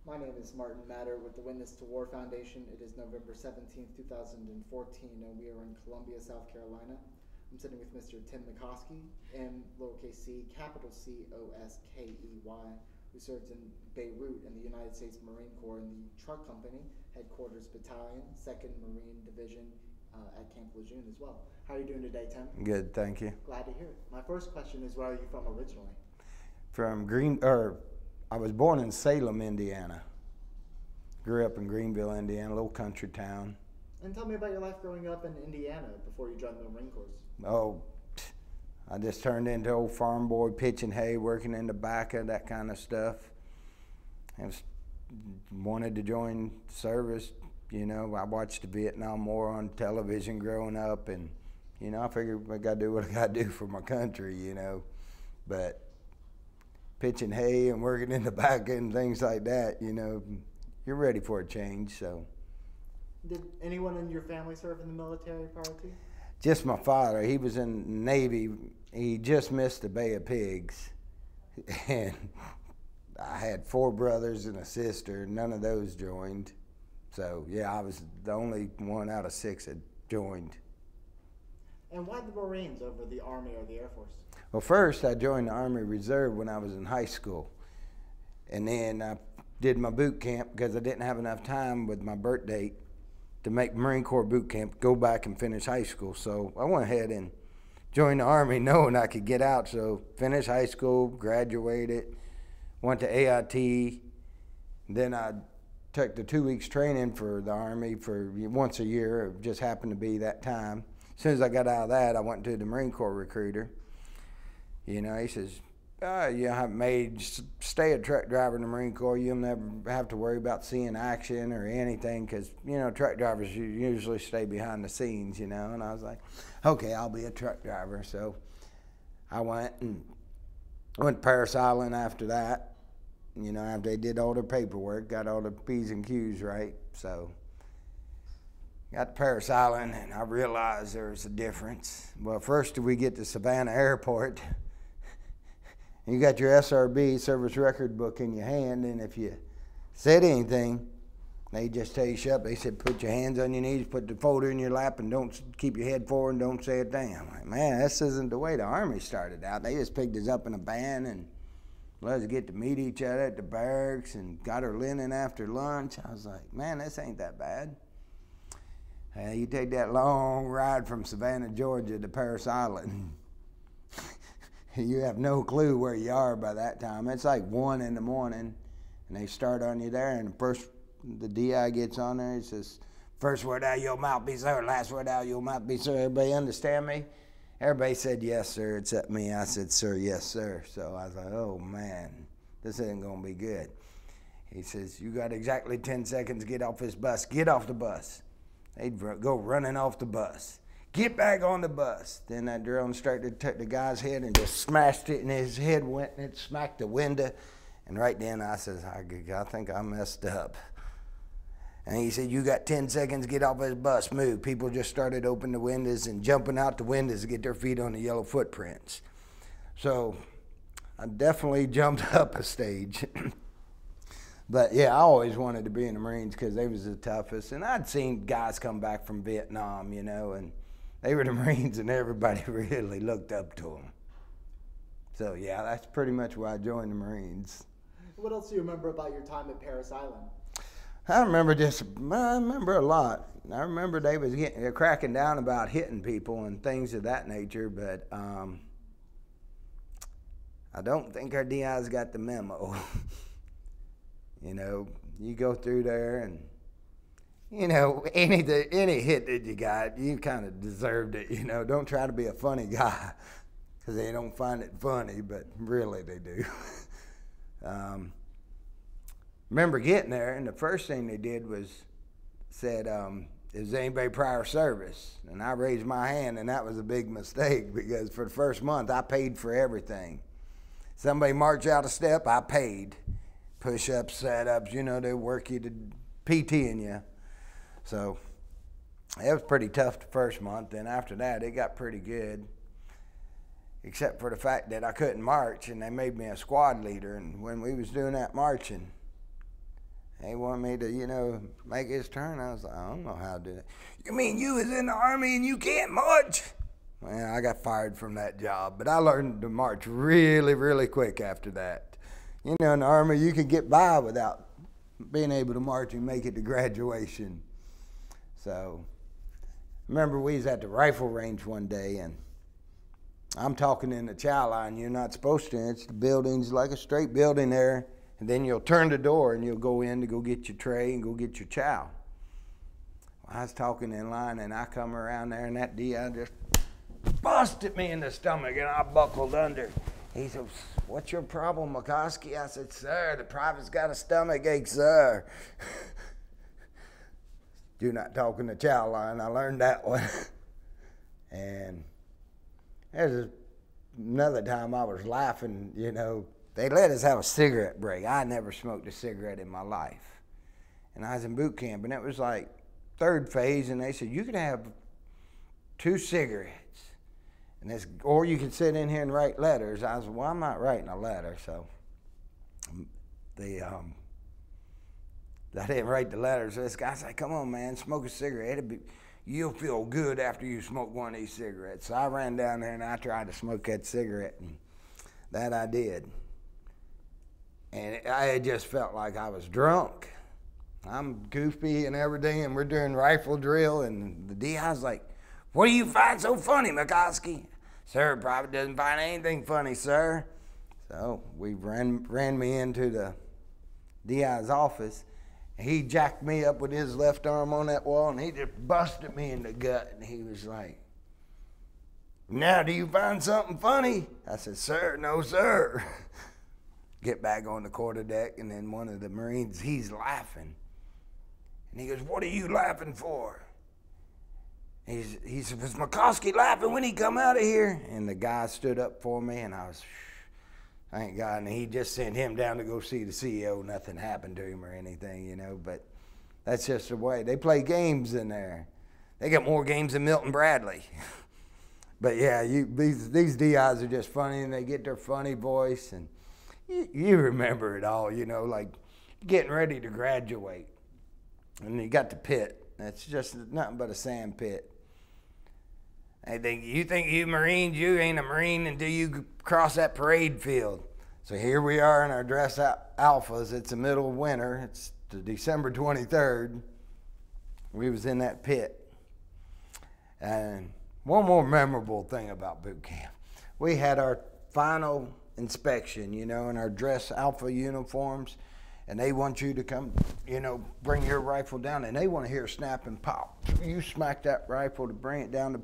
My name is Martin Matter with the Witness to War Foundation. It is November 17th, 2014, and we are in Columbia, South Carolina. I'm sitting with Mr. Tim McCoskey, M lowercase c, capital Coskey, who serves in Beirut in the United States Marine Corps in the Truck Company, Headquarters Battalion, 2nd Marine Division at Camp Lejeune as well. How are you doing today, Tim? Good, thank you. Glad to hear it. My first question is, where are you from originally? I was born in Salem, Indiana. Grew up in Greenville, Indiana, a little country town. And tell me about your life growing up in Indiana before you joined the Marine Corps. Oh, I just turned into an old farm boy, pitching hay, working in tobacco, that kind of stuff. I wanted to join service. You know, I watched the Vietnam War on television growing up, and, you know, I figured I got to do what I got to do for my country, you know. But pitching hay and working in tobacco and things like that, you know, you're ready for a change, so. Did anyone in your family serve in the military prior to you? Just my father. He was in the Navy. He just missed the Bay of Pigs. And I had 4 brothers and a sister. None of those joined. So, yeah, I was the only one out of 6 that joined. And why the Marines over the Army or the Air Force? Well, first I joined the Army Reserve when I was in high school. And then I did my boot camp because I didn't have enough time with my birth date to make Marine Corps boot camp, go back and finish high school. So I went ahead and joined the Army knowing I could get out. So finished high school, graduated, went to AIT. Then I took the 2 weeks training for the Army for once a year. It just happened to be that time. As soon as I got out of that, I went to the Marine Corps recruiter. You know, he says, you have made, stay a truck driver in the Marine Corps. You'll never have to worry about seeing action or anything because, you know, truck drivers usually stay behind the scenes, you know. And I was like, okay, I'll be a truck driver. So I went to Parris Island after that. You know, after they did all their paperwork, got all the P's and Q's right. So got to Parris Island, and I realized there was a difference. Well, first we get to Savannah Airport. You got your SRB, service record book, in your hand, and if you said anything, they just tell you shut up. They said put your hands on your knees, put the folder in your lap, and don't keep your head forward and don't say a thing. I'm like, man, this isn't the way the Army started out. They just picked us up in a band and let us get to meet each other at the barracks and got our linen after lunch. I was like, man, this ain't that bad. You take that long ride from Savannah, Georgia to Parris Island. You have no clue where you are by that time. It's like 1 in the morning, and they start on you there, and first the DI gets on there, he says, first word out of your mouth be sir, last word out of your mouth be sir. Everybody understand me? Everybody said yes, sir, except me. I said, sir, yes, sir. So I was like, oh, man, this isn't going to be good. He says, you got exactly 10 seconds to get off this bus. Get off the bus. They'd go running off the bus. Get back on the bus. Then that drill instructor took the guy's head and just smashed it, and his head went and it smacked the window. And right then I said, I think I messed up. And he said, you got 10 seconds to get off this bus, move. People just started opening the windows and jumping out the windows to get their feet on the yellow footprints. So I definitely jumped up a stage. But yeah, I always wanted to be in the Marines because they was the toughest. And I'd seen guys come back from Vietnam, you know, and they were the Marines and everybody really looked up to them. So yeah, that's pretty much why I joined the Marines. What else do you remember about your time at Parris Island? I remember a lot. I remember they was cracking down about hitting people and things of that nature, but I don't think our DI's got the memo. You know, you go through there and, you know, any hit that you got, you kind of deserved it, you know. Don't try to be a funny guy because they don't find it funny, but really they do. Remember getting there, and the first thing they did was said, is anybody prior service? And I raised my hand, and that was a big mistake because for the first month, I paid for everything. Somebody marched out a step, I paid. Push-ups, set-ups, you know, they work you to PT-ing you. So it was pretty tough the first month. Then after that, it got pretty good, except for the fact that I couldn't march, and they made me a squad leader. And when we was doing that marching, They want me to, make his turn. I was like, I don't know how to do that. You mean you was in the Army and you can't march? Well, I got fired from that job, but I learned to march really, really quick after that. In the Army, you can get by without being able to march and make it to graduation. So, remember we was at the rifle range one day, and I'm talking in the chow line. You're not supposed to. It's the building's like a straight building there. And then you'll turn the door and you'll go in to go get your tray and go get your chow. Well, I was talking in line and I come around there and that DI just busted me in the stomach and I buckled under. He said, "What's your problem, McCoskey?" I said, "Sir, the private's got a stomach ache, sir." Do not talk in the chow line. I learned that one. And there's another time I was laughing, They let us have a cigarette break. I never smoked a cigarette in my life. And I was in boot camp, and it was like third phase, and they said, you can have 2 cigarettes. Or you can sit in here and write letters. I was, well, I'm not writing a letter, so I didn't write the letters. So this guy said, come on, man, smoke a cigarette. You'll feel good after you smoke one of these cigarettes. So I ran down there, and I tried to smoke that cigarette, and that I did. And I just felt like I was drunk. I'm goofy and everything, and we're doing rifle drill, and the DI's like, what do you find so funny, McCoskey? Sir, Private doesn't find anything funny, sir. So we ran me into the DI's office, and he jacked me up with his left arm on that wall, and he just busted me in the gut, and he was like, now do you find something funny? I said, sir, no, sir. Get back on the quarterdeck, and then one of the Marines, he's laughing. And he goes, what are you laughing for? He said, was McCoskey laughing when he come out of here? And the guy stood up for me, and I was, thank God. And he just sent him down to go see the CEO. Nothing happened to him or anything, but that's just the way. They play games in there. They got more games than Milton Bradley. But yeah, these DIs are just funny, and they get their funny voice, and you remember it all, like getting ready to graduate. And you got the pit. It's just nothing but a sand pit. You think you Marines, you ain't a Marine until you cross that parade field. So here we are in our dress alphas. It's the middle of winter. It's December 23rd. We was in that pit. And one more memorable thing about boot camp. We had our final inspection, in our dress alpha uniforms, and they want you to come, bring your rifle down, and they want to hear snap and pop. You smack that rifle to bring it down to.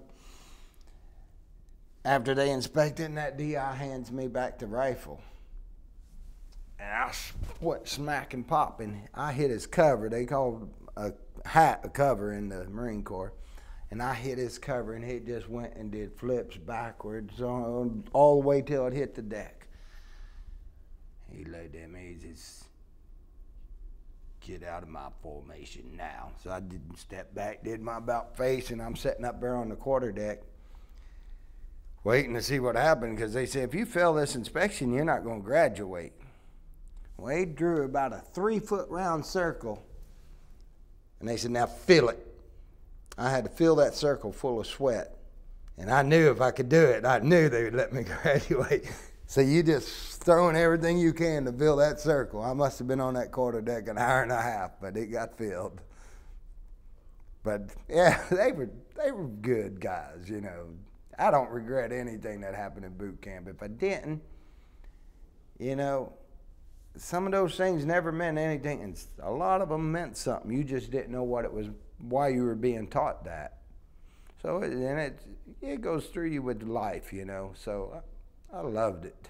After they inspect it, and that DI hands me back the rifle, and I went smack and pop, and I hit his cover. They called a hat a cover in the Marine Corps. And I hit his cover, and it just went and did flips backwards all the way till it hit the deck. He looked at me, he says, get out of my formation now. So I did step back, did my about face, and I'm sitting up there on the quarterdeck waiting to see what happened, because they said, if you fail this inspection, you're not going to graduate. Well, they drew about a 3-foot round circle, and they said, now fill it. I had to fill that circle full of sweat. And I knew if I could do it, I knew they would let me graduate. So you just throwing everything you can to fill that circle. I must have been on that quarterdeck an hour and a half, but it got filled. But yeah, they were good guys, I don't regret anything that happened in boot camp. If I didn't, some of those things never meant anything, and a lot of them meant something. You just didn't know what it was, why you were being taught that. So it goes through you with life, So I loved it.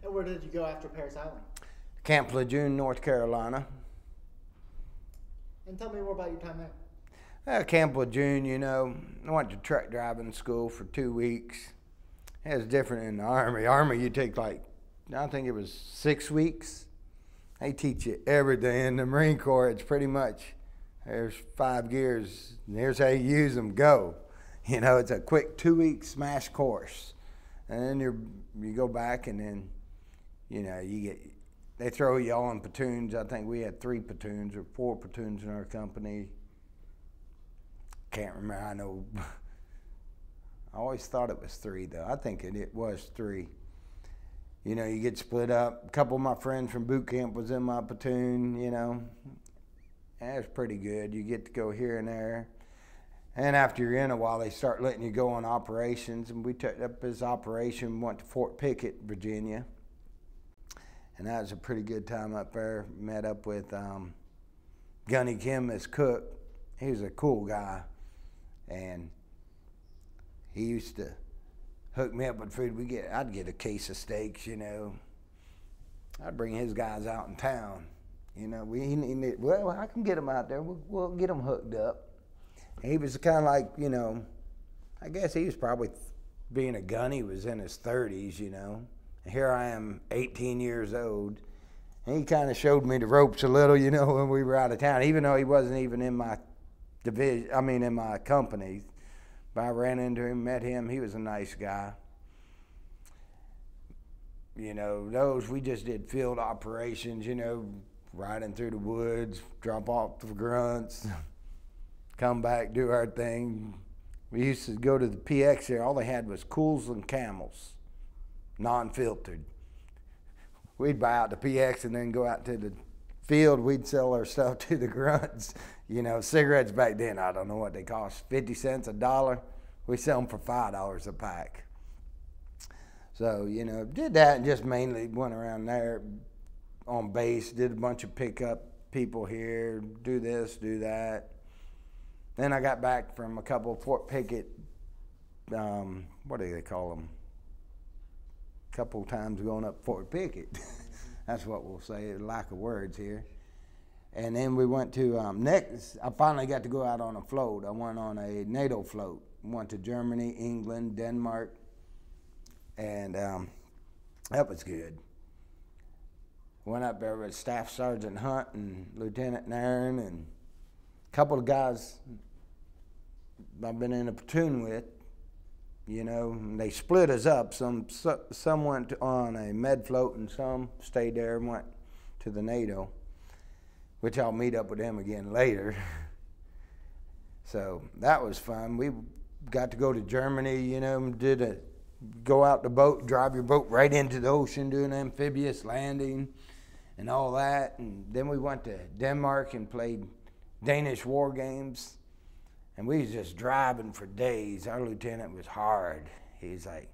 And where did you go after Paris Island? Camp Lejeune, North Carolina. And tell me more about your time there. Camp Lejeune, I went to truck driving school for 2 weeks. It was different in the Army. Army, you take I think it was 6 weeks. They teach you everything. In the Marine Corps, it's pretty much, there's 5 gears, and here's how you use them, go. It's a quick 2-week smash course. And then you go back, and then, you get they throw you all in platoons. I think we had 3 platoons or 4 platoons in our company. Can't remember. I know. I always thought it was 3, though. I think it was 3. You know, you get split up. A couple of my friends from boot camp was in my platoon, you know. And it was pretty good. You get to go here and there. And after you're in a while, they start letting you go on operations. And we took up this operation, went to Fort Pickett, Virginia. And that was a pretty good time up there. Met up with Gunny Kim as cook. He was a cool guy. And he used to hook me up with food. I'd get a case of steaks, you know. I'd bring his guys out in town. You know, well, I can get them out there. We'll get them hooked up. And he was kind of like, you know, I guess he was probably, being a gun, he was in his 30s, you know. And here I am, 18 years old. And he kind of showed me the ropes a little, you know, when we were out of town, even though he wasn't even in my division, in my company. But I ran into him, met him. He was a nice guy. You know, we just did field operations, you know, riding through the woods, drop off the grunts, come back, do our thing. We used to go to the PX there. All they had was Cools and Camels, non-filtered. We'd buy out the PX and then go out to the field. We'd sell our stuff to the grunts. You know, cigarettes back then, I don't know what they cost, 50 cents, $1. We sell them for $5 a pack. So, you know, did that and just mainly went around there on base, did a bunch of pickup people here, do this, do that. Then I got back from a couple of Fort Pickett, what do they call them? A couple of times going up Fort Pickett. That's what we'll say, lack of words here. And then we went to, I finally got to go out on a float. I went on a NATO float. Went to Germany, England, Denmark, and that was good. Went up there with Staff Sergeant Hunt and Lieutenant Nairn and a couple of guys I've been in a platoon with, you know, and they split us up. Some went on a med float and some stayed there and went to the NATO, which I'll meet up with them again later. So that was fun. We got to go to Germany, you know, go out the boat, drive your boat right into the ocean, do an amphibious landing and all that. And then we went to Denmark and played Danish war games. And we was just driving for days. Our lieutenant was hard. He's like,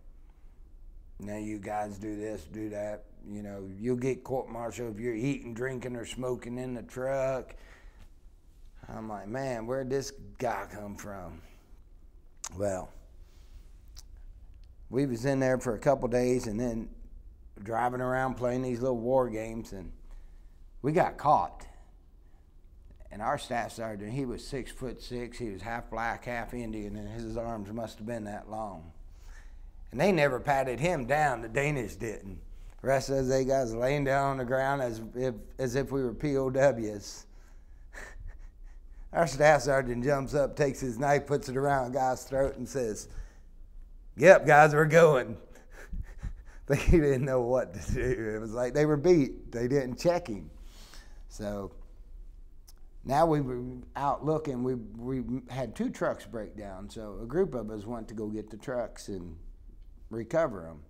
now you guys do this, do that. You know, you'll get court-martialed if you're eating, drinking, or smoking in the truck. I'm like, man, where'd this guy come from? Well, we was in there for a couple days and then driving around playing these little war games, and we got caught. And our staff sergeant, he was 6'6". He was half black, half Indian, and his arms must have been that long. And they never patted him down. The Danish didn't. The rest of those guys laying down on the ground as if we were POWs. Our staff sergeant jumps up, takes his knife, puts it around a guy's throat, and says, "Yep, guys, we're going." They didn't know what to do. It was like they were beat. They didn't check him. So now we were out looking. We had 2 trucks break down. So a group of us went to go get the trucks and recover them.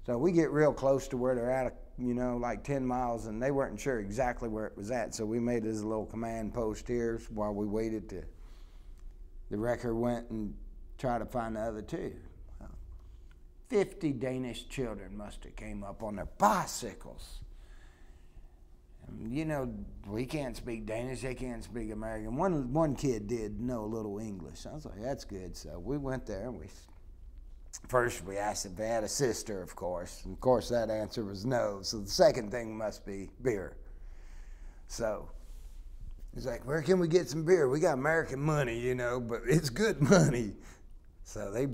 So we get real close to where they're at, you know, like 10 miles, and they weren't sure exactly where it was at. So we made this little command post here while we waited to, the wrecker went and tried to find the other 2. 50 Danish children must have came up on their bicycles. And, you know, we can't speak Danish, they can't speak American. One kid did know a little English. I was like, that's good. So we went there and first we asked if they had a sister, of course. And of course that answer was no. So the second thing must be beer. So he's like, where can we get some beer? We got American money, you know, but it's good money. So they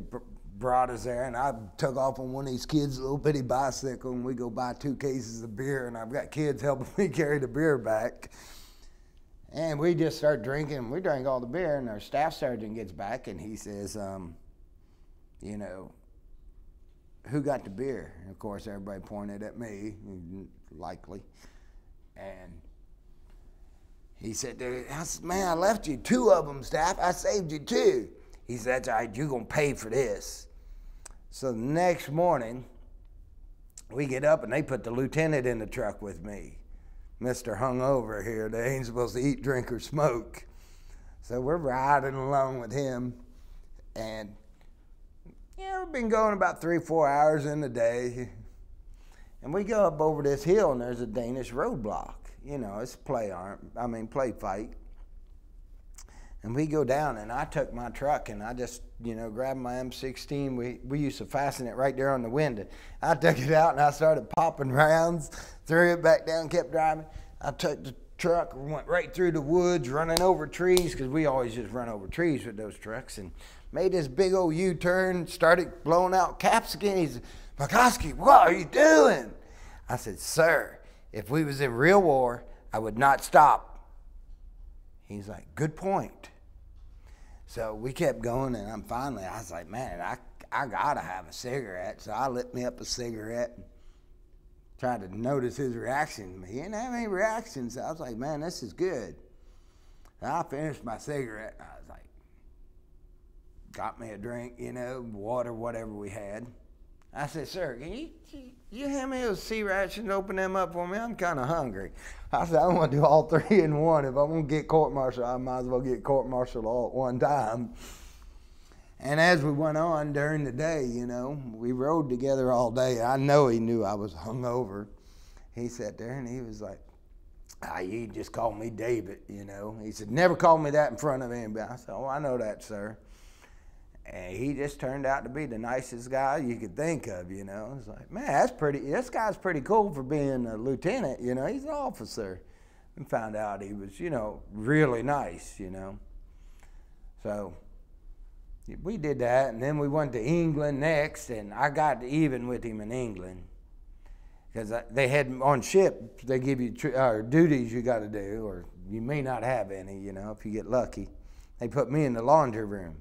brought us there, and I took off on one of these kids' little bitty bicycle, and we go buy 2 cases of beer, and I've got kids helping me carry the beer back. And we just start drinking. We drank all the beer, and our staff sergeant gets back, and he says, you know, who got the beer? And of course, everybody pointed at me, likely. And he said, man, I left you 2 of them, Staff. I saved you 2. He said, that's all right, you're going to pay for this. So the next morning, we get up and they put the lieutenant in the truck with me. Mr. Hungover here, they ain't supposed to eat, drink, or smoke. So we're riding along with him. And, we've been going about 3-4 hours in the day. And we go up over this hill and there's a Danish roadblock. It's play fight. And we go down, and I took my truck, and I just, grabbed my M16. We used to fasten it right there on the window. I took it out, and I started popping rounds, threw it back down, kept driving. I took the truck, went right through the woods, running over trees, because we always just run over trees with those trucks, and made this big old U-turn, started blowing out caps again. He said, McCoskey, what are you doing? I said, sir, if we was in real war, I would not stop. He's like, good point. So we kept going, and I was like, man, I gotta have a cigarette. So I lit me up a cigarette and tried to notice his reaction. He didn't have any reactions. So I was like, man, this is good. And I finished my cigarette. I was like, got me a drink, water, whatever we had. I said, sir, can you hand me those C rations, open them up for me? I'm kind of hungry. I said, I don't want to do all 3 in one. If I'm going to get court-martialed, I might as well get court-martialed all at one time. And as we went on during the day, we rode together all day. I know he knew I was hungover. He sat there and he was like, you just call me David, He said, never call me that in front of anybody. I said, oh, I know that, sir. And he just turned out to be the nicest guy you could think of, It's like, man, this guy's pretty cool for being a lieutenant, He's an officer. And found out he was, really nice, So we did that, and then we went to England next, and I got even with him in England. Because they had, on ship, they give you duties you got to do, or you may not have any, if you get lucky. They put me in the laundry room.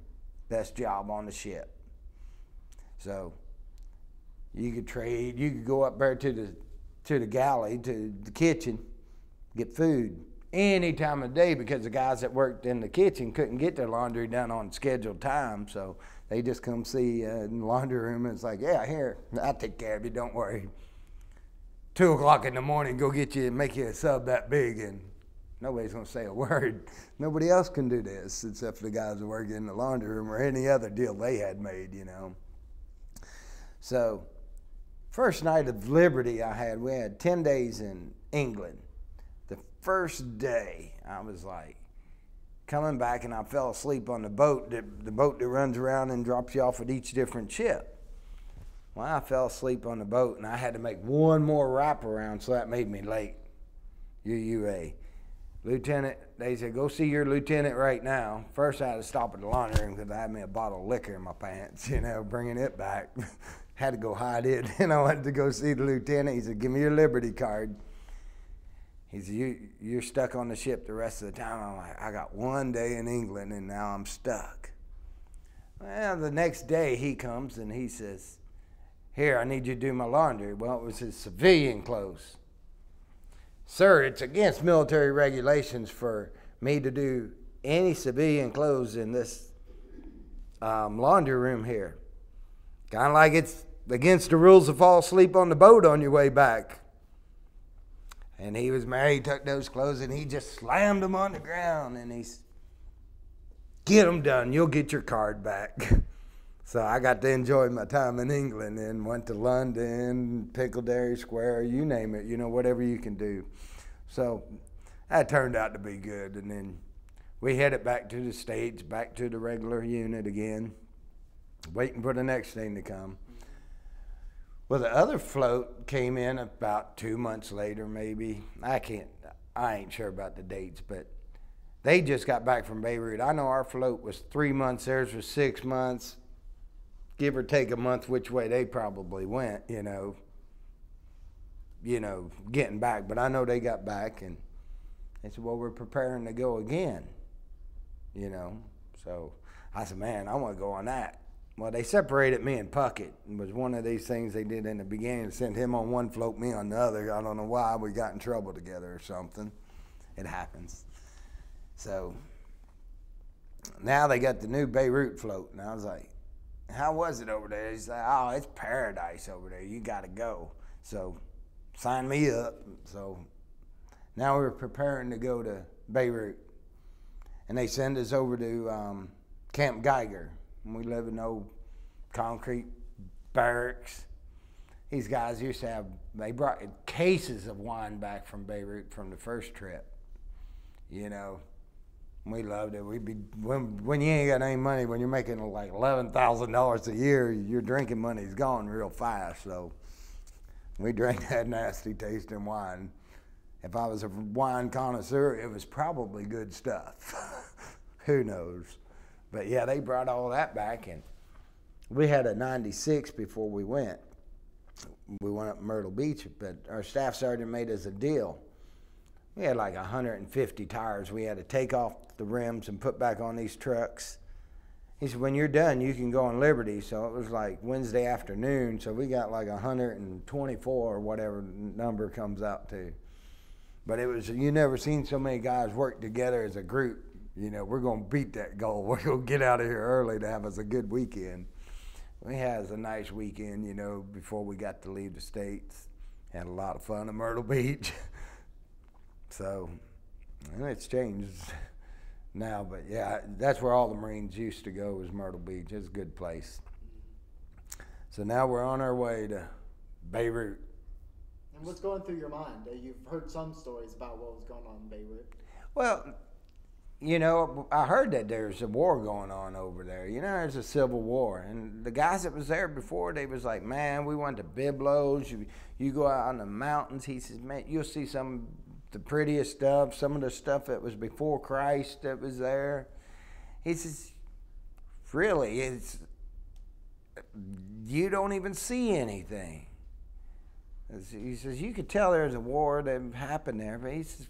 Best job on the ship. So you could trade, you could go up there to the galley, to the kitchen, get food any time of day, because the guys that worked in the kitchen couldn't get their laundry done on scheduled time. So they just come see in the laundry room, and it's like, yeah, here, I'll take care of you, don't worry. 2 o'clock in the morning, go get you and make you a sub that big, and nobody's going to say a word. Nobody else can do this except for the guys that work in the laundry room or any other deal they had made, So, first night of liberty we had 10 days in England. The first day, I was like, coming back, and I fell asleep on the boat that runs around and drops you off at each different ship. Well, I fell asleep on the boat, and I had to make one more wraparound, so that made me late. UUA. Lieutenant, they said, go see your lieutenant right now. First, I had to stop at the laundry room because I had me a bottle of liquor in my pants, bringing it back. Had to go hide it. And I went to go see the lieutenant. He said, give me your Liberty card. He said, you're stuck on the ship the rest of the time. I'm like, I got 1 day in England, and now I'm stuck. Well, the next day he comes, and he says, here, I need you to do my laundry. Well, it was his civilian clothes. Sir, it's against military regulations for me to do any civilian clothes in this laundry room here. Kind of like it's against the rules to fall asleep on the boat on your way back. And he was married, he took those clothes, and he just slammed them on the ground, and he's, get them done, you'll get your card back. So I got to enjoy my time in England and went to London, Piccadilly Square, you name it, whatever you can do. So that turned out to be good. And then we headed back to the States, back to the regular unit again, waiting for the next thing to come. Well, the other float came in about 2 months later, maybe. I ain't sure about the dates, but they just got back from Beirut. I know our float was 3 months, theirs was 6 months. Give or take a month which way they probably went, getting back. But I know they got back, and they said, well, we're preparing to go again, So I said, man, I want to go on that. Well, they separated me and Puckett. It was one of these things they did in the beginning. Sent him on one float, me on the other. I don't know why. We got in trouble together or something. It happens. So now they got the new Beirut float. And I was like, how was it over there? He's like, oh, it's paradise over there. You got to go. So sign me up. So now we're preparing to go to Beirut. And they send us over to Camp Geiger. We live in old concrete barracks. These guys used to have, they brought cases of wine back from Beirut from the first trip. You know, we loved it. We'd be, when you ain't got any money, when you're making like $11,000 a year, your drinking money's gone real fast. So we drank that nasty tasting wine. If I was a wine connoisseur, it was probably good stuff. Who knows? But yeah, they brought all that back, and we had a 96 before we went. We went up Myrtle Beach, but our staff sergeant made us a deal. We had like 150 tires we had to take off the rims and put back on these trucks. He said, when you're done, you can go on Liberty. So it was like Wednesday afternoon, so we got like 124 or whatever number comes out to. But it was, you never seen so many guys work together as a group. You know, we're going to beat that goal. We're going to get out of here early to have us a good weekend. We had us a nice weekend, you know, before we got to leave the States. Had a lot of fun at Myrtle Beach. So, and it's changed now, but yeah, that's where all the Marines used to go, was Myrtle Beach. It's a good place. So now we're on our way to Beirut. And what's going through your mind? You've heard some stories about what was going on in Beirut. Well, you know, I heard that there's a war going on over there. You know, there's a civil war. And the guys that was there before, they was like, man, we went to Byblos. You go out on the mountains. He says, man, you'll see some of the prettiest stuff, some of the stuff that was before Christ that was there. He says, really, you don't even see anything. He says, you could tell there's a war that happened there, but he says,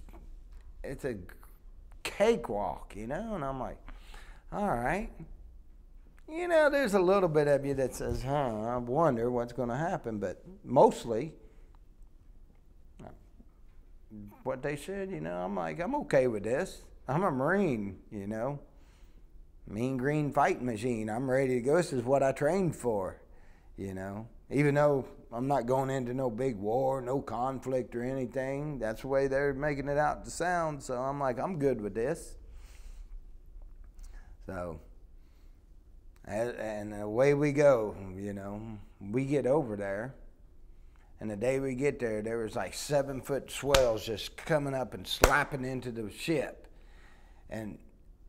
it's a cakewalk, you know? And I'm like, all right. You know, there's a little bit of you that says, I wonder what's going to happen. But mostly, what they said, you know, I'm like, I'm okay with this. I'm a Marine, you know. Mean green fighting machine. I'm ready to go. This is what I trained for, you know. Even though I'm not going into no big war, no conflict or anything. That's the way they're making it out to sound. So I'm like, I'm good with this. So, and away we go, you know. We get over there. And the day we get there, there was like 7-foot swells just coming up and slapping into the ship. And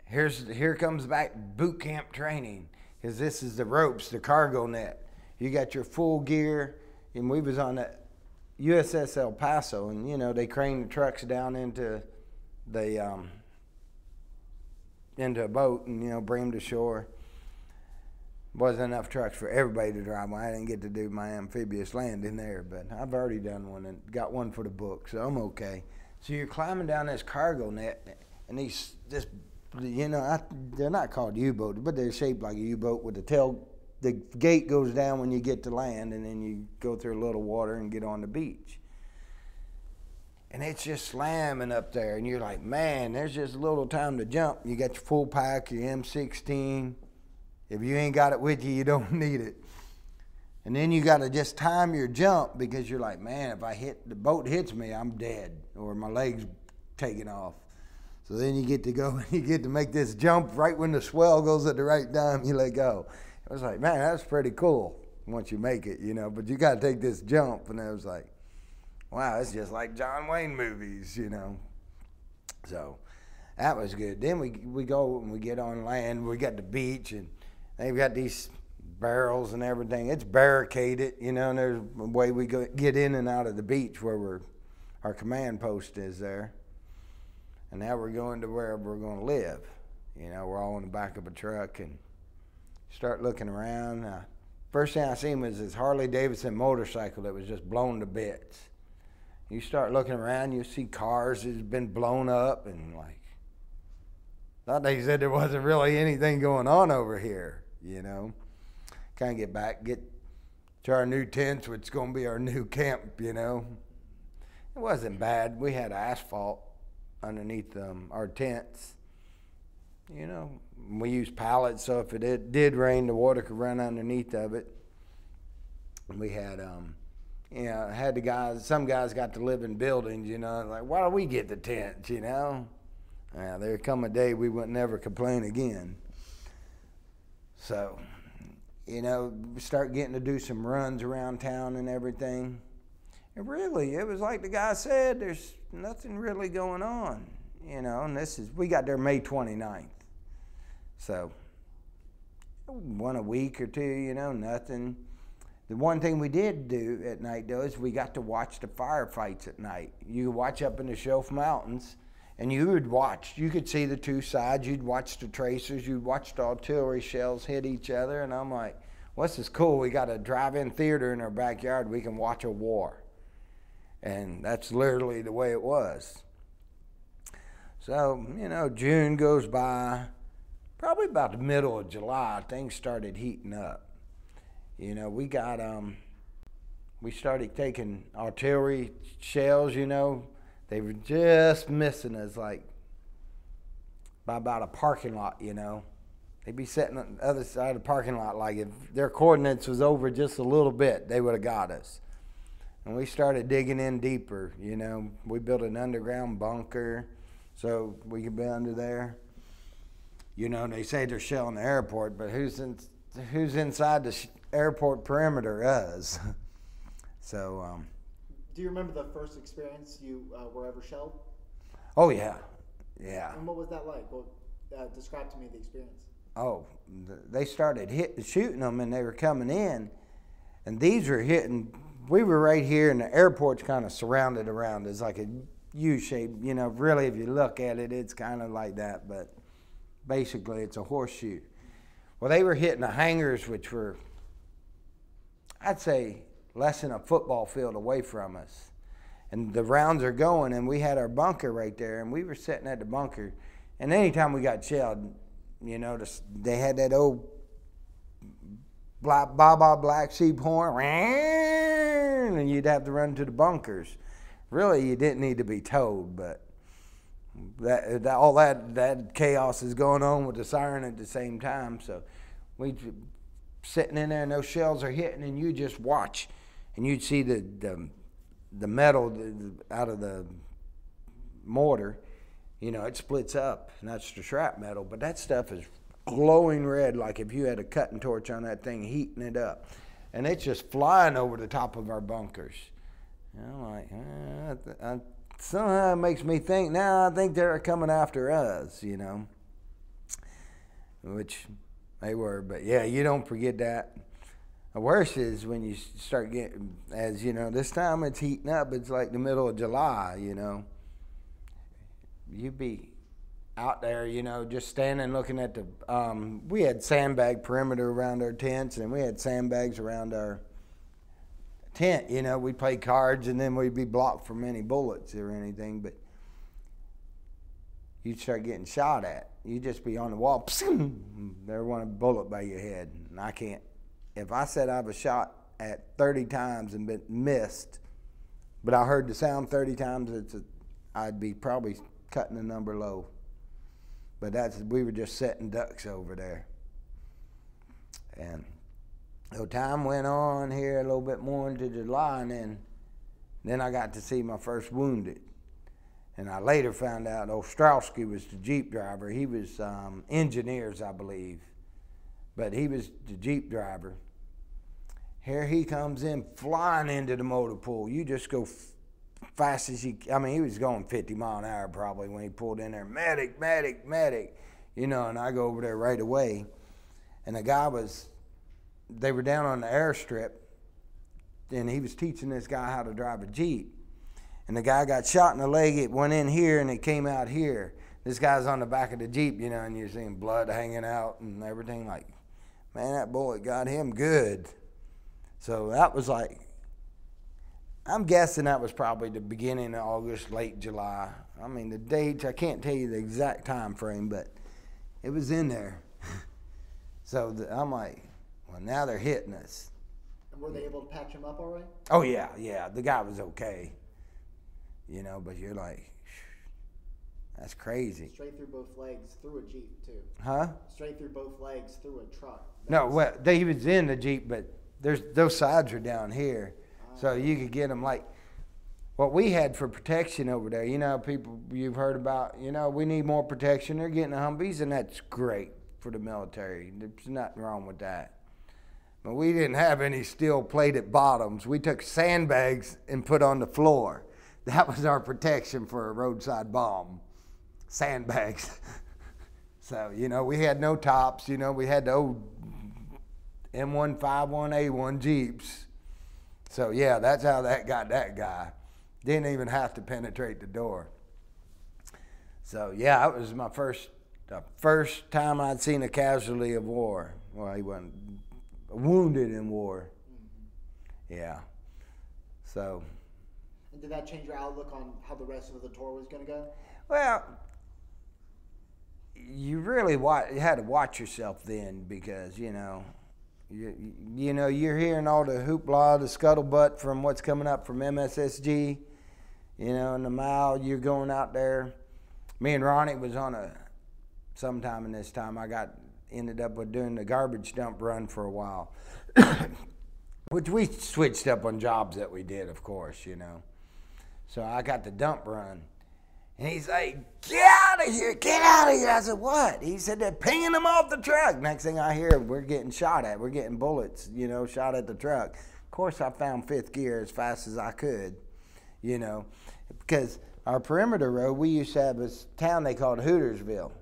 here comes back boot camp training. Because this is the ropes, the cargo net. You got your full gear, and we was on the USS El Paso, and you know they craned the trucks down into the into a boat, and you know bring them to shore. Wasn't enough trucks for everybody to drive. Well, I didn't get to do my amphibious landing there, but I've already done one and got one for the book, so I'm okay. So you're climbing down this cargo net, and these this you know they're not called U-boats, but they're shaped like a U-boat with the tail. The gate goes down when you get to land, and then you go through a little water and get on the beach. And it's just slamming up there, and you're like, man, there's just a little time to jump. You got your full pack, your M16. If you ain't got it with you, you don't need it. And then you got to just time your jump because you're like, man, if the boat hits me, I'm dead, or my leg's taking off. So then you get to go, and you get to make this jump right when the swell goes at the right time, you let go. I was like, man, that's pretty cool once you make it, you know, but you got to take this jump. And I was like, wow, it's just like John Wayne movies, you know. So that was good. Then we go and we get on land. We got the beach, and they've got these barrels and everything. It's barricaded, you know, and there's a way we get in and out of the beach where our command post is there. And now we're going to where we're going to live. You know, we're all in the back of a truck and start looking around. First thing I seen was this Harley Davidson motorcycle that was just blown to bits. You start looking around, you see cars that's been blown up, and like, thought they said there wasn't really anything going on over here, you know. kind of get to our new tents, which is going to be our new camp, you know. It wasn't bad. We had asphalt underneath our tents. You know, we used pallets, so if it did rain, the water could run underneath of it. We had, had the guys, some guys got to live in buildings, you know, like, why do we get the tents, you know? There come a day we would never complain again. So, you know, we start getting to do some runs around town and everything. And really, it was like the guy said, there's nothing really going on, you know, and we got there May 29th. So, won a week or two, you know, nothing. The one thing we did do at night, though, is we got to watch the firefights at night. You could watch up in the Shelf Mountains, and you would watch. You could see the two sides. You'd watch the tracers. You'd watch the artillery shells hit each other. And I'm like, well, this is cool. We got a drive-in theater in our backyard. We can watch a war. And that's literally the way it was. So, you know, June goes by. Probably about the middle of July, things started heating up. You know, we started taking artillery shells, you know. They were just missing us, like, by about a parking lot, you know. They'd be sitting on the other side of the parking lot, like if their coordinates was over just a little bit, they would have got us. And we started digging in deeper, you know. We built an underground bunker so we could be under there. You know, they say they're shelling the airport, but who's inside the airport perimeter? Us. So. Do you remember the first experience you were ever shelled? Oh yeah, yeah. And what was that like? Well, describe to me the experience. Oh, they started shooting them, and they were coming in, and these were hitting. We were right here, and the airport's kind of surrounded around us like a U shape. You know, really, if you look at it, it's kind of like that, but. Basically, it's a horseshoe. Well, they were hitting the hangars, which were, I'd say, less than a football field away from us. And the rounds are going, and we had our bunker right there, and we were sitting at the bunker. And anytime we got shelled, you know, they had that old black sheep horn, and you'd have to run to the bunkers. Really, you didn't need to be told, but all that chaos is going on with the siren at the same time. So we sitting in there, and those shells are hitting, and you just watch, and you'd see the metal out of the mortar. You know, it splits up, and that's the shrapnel. But that stuff is glowing red, like if you had a cutting torch on that thing, heating it up, and it's just flying over the top of our bunkers. And I'm like, somehow it makes me think, now I think they're coming after us, you know, which they were. But yeah, you don't forget that. The worst is when you start getting, as you know, this time it's heating up. It's like the middle of July, you know. You'd be out there, you know, just standing looking at the, we had sandbag perimeter around our tents, and we had sandbags around our tent, you know. We'd play cards, and then we'd be blocked from any bullets or anything, but you'd start getting shot at. You'd just be on the wall, there went a bullet by your head. And I can't, if I said I was shot at 30 times and been missed, but I heard the sound 30 times, I'd be probably cutting the number low. But we were just setting ducks over there. And so time went on here a little bit more into July, and then I got to see my first wounded. And I later found out Ostrowski was the Jeep driver. He was engineers, I believe, but he was the Jeep driver. Here he comes in flying into the motor pool. You just go fast as you, I mean, he was going 50 mile an hour probably when he pulled in there. Medic, medic, medic, you know, and I go over there right away. And the guy they were down on the airstrip, and he was teaching this guy how to drive a Jeep. And the guy got shot in the leg. It went in here, and it came out here. This guy's on the back of the Jeep, you know, and you're seeing blood hanging out and everything. Like, man, that bullet got him good. So that was like, I'm guessing that was probably the beginning of August, late July. I mean, the dates, I can't tell you the exact time frame, but it was in there. So I'm like, Well, now they're hitting us. And were they able to patch him up all right? Oh, yeah. The guy was okay. You know, but you're like, that's crazy. Straight through both legs, through a Jeep, too. Huh? Straight through both legs, through a truck. No, well, he was in the Jeep, but those sides are down here. So you could get them like what we had for protection over there. You know, people you've heard about, you know, we need more protection. They're getting the Humvees, and that's great for the military. There's nothing wrong with that. But we didn't have any steel-plated bottoms. We took sandbags and put on the floor. That was our protection for a roadside bomb. Sandbags. So, you know, we had no tops. You know, we had the old M151A1 Jeeps. So, yeah, that's how that got that guy. Didn't even have to penetrate the door. So, yeah, it was the first time I'd seen a casualty of war. Well, he wasn't wounded in war. Mm-hmm. Yeah. So. And did that change your outlook on how the rest of the tour was going to go? Well, you really you had to watch yourself then because, you know, you're hearing all the hoopla, the scuttlebutt from what's coming up from MSSG, you know, in the mile. You're going out there. Me and Ronnie was on sometime in this time. Ended up with doing the garbage dump run for a while, which we switched up on jobs that we did, of course, you know. So I got the dump run. And he's like, get out of here, get out of here. I said, what? He said, they're pinging them off the truck. Next thing I hear, we're getting shot at. We're getting bullets, you know, shot at the truck. Of course, I found fifth gear as fast as I could, you know, because our perimeter road, we used to have a town they called Hootersville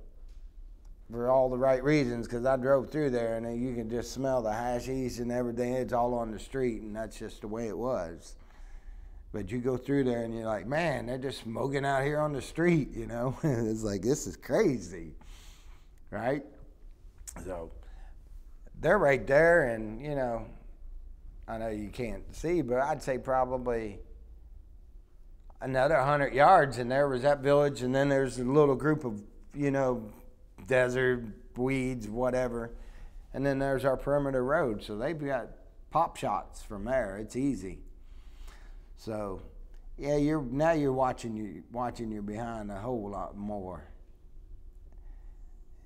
for all the right reasons, because I drove through there, and you can just smell the hashies and everything. It's all on the street, and that's just the way it was. But you go through there and you're like, man, they're just smoking out here on the street, you know? It's like, this is crazy, right? So they're right there, and, you know, I know you can't see, but I'd say probably another 100 yards, and there was that village, and then there's a little group of, you know, desert, weeds, whatever, and then there's our perimeter road. So they've got pop shots from there. It's easy. So, yeah, you're watching your behind a whole lot more.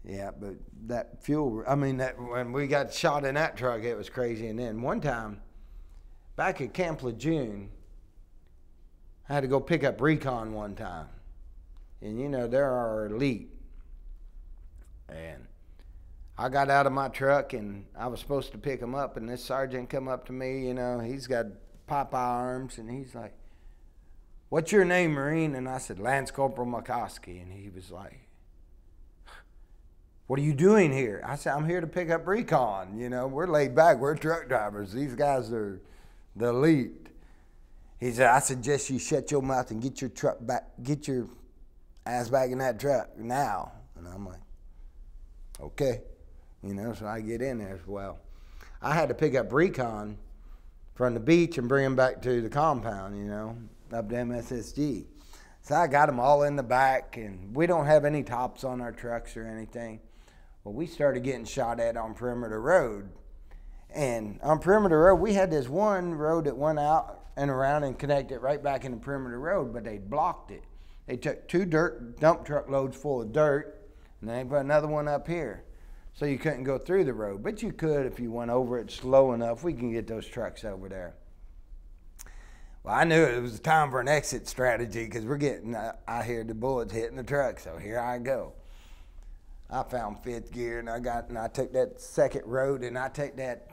Yeah, but that fuel, I mean, that when we got shot in that truck, it was crazy. And then one time, back at Camp Lejeune, I had to go pick up recon one time. And, you know, they're our elite. And I got out of my truck, and I was supposed to pick him up, and this sergeant come up to me, you know, he's got Popeye arms, and he's like, what's your name, Marine? And I said, Lance Corporal McCoskey. And he was like, what are you doing here? I said, I'm here to pick up recon. You know, we're laid back. We're truck drivers. These guys are the elite. He said, I suggest you shut your mouth and get your truck back, get your ass back in that truck now. And I'm like, okay. You know, so I get in there as well. I had to pick up recon from the beach and bring them back to the compound, you know, up to MSSG. So I got them all in the back, and we don't have any tops on our trucks or anything. Well, we started getting shot at on Perimeter Road. And on Perimeter Road, we had this one road that went out and around and connected right back into Perimeter Road, but they blocked it. They took 2 dump truck loads full of dirt, and then they put another one up here. So you couldn't go through the road, but you could if you went over it slow enough. We can get those trucks over there. Well, I knew it was time for an exit strategy because we're getting, I hear the bullets hitting the truck, so here I go. I found fifth gear, and I took that second road, and I take that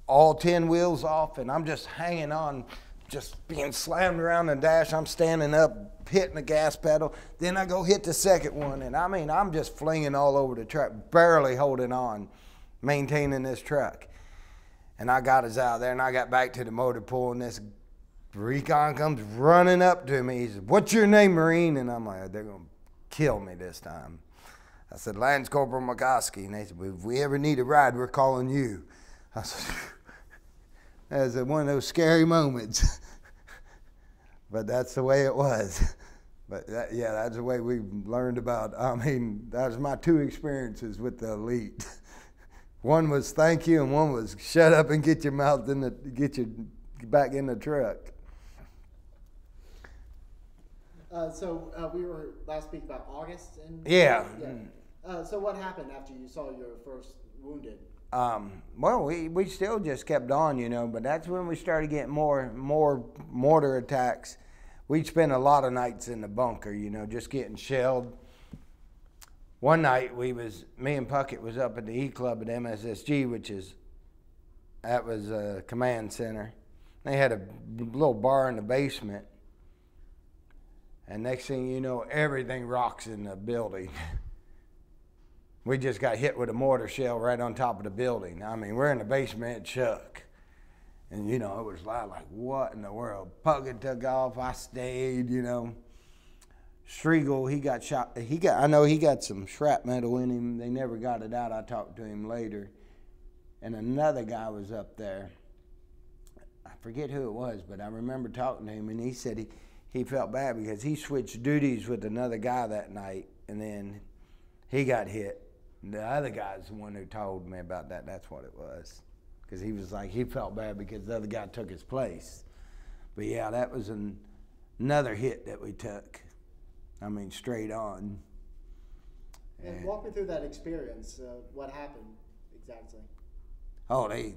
all 10 wheels off, and I'm just hanging on, just being slammed around the dash. I'm standing up, hitting the gas pedal. Then I go hit the second one, and I mean, I'm just flinging all over the truck, barely holding on, maintaining this truck. And I got us out there, and I got back to the motor pool, and this recon comes running up to me. He said, what's your name, Marine? And I'm like, they're going to kill me this time. I said, Lance Corporal McCoskey. And they said, well, if we ever need a ride, we're calling you. I said, that was one of those scary moments. But that's the way it was. But yeah, that's the way we learned about, I mean, that was my 2 experiences with the elite. One was thank you, and one was shut up and get your mouth in the get you back in the truck. We were last week about August. Yeah. So what happened after you saw your first wounded? Well, we still just kept on, you know, but that's when we started getting more mortar attacks. We'd spend a lot of nights in the bunker, you know, just getting shelled. One night me and Puckett was up at the E Club at MSSG, that was a command center. They had a little bar in the basement. And next thing you know, everything rocks in the building. We just got hit with a mortar shell right on top of the building. I mean, we're in the basement, it shook. And, you know, it was like, what in the world? Puckett took off, I stayed, you know. Striegel, he got shot. I know he got some shrapnel in him. They never got it out. I talked to him later. And another guy was up there. I forget who it was, but I remember talking to him, and he said he felt bad because he switched duties with another guy that night, and then he got hit. And the other guy's the one who told me about that. That's what it was. Because he was like, he felt bad because the other guy took his place. But yeah, that was another hit that we took. I mean, straight on. And walk me through that experience. What happened exactly? Oh, it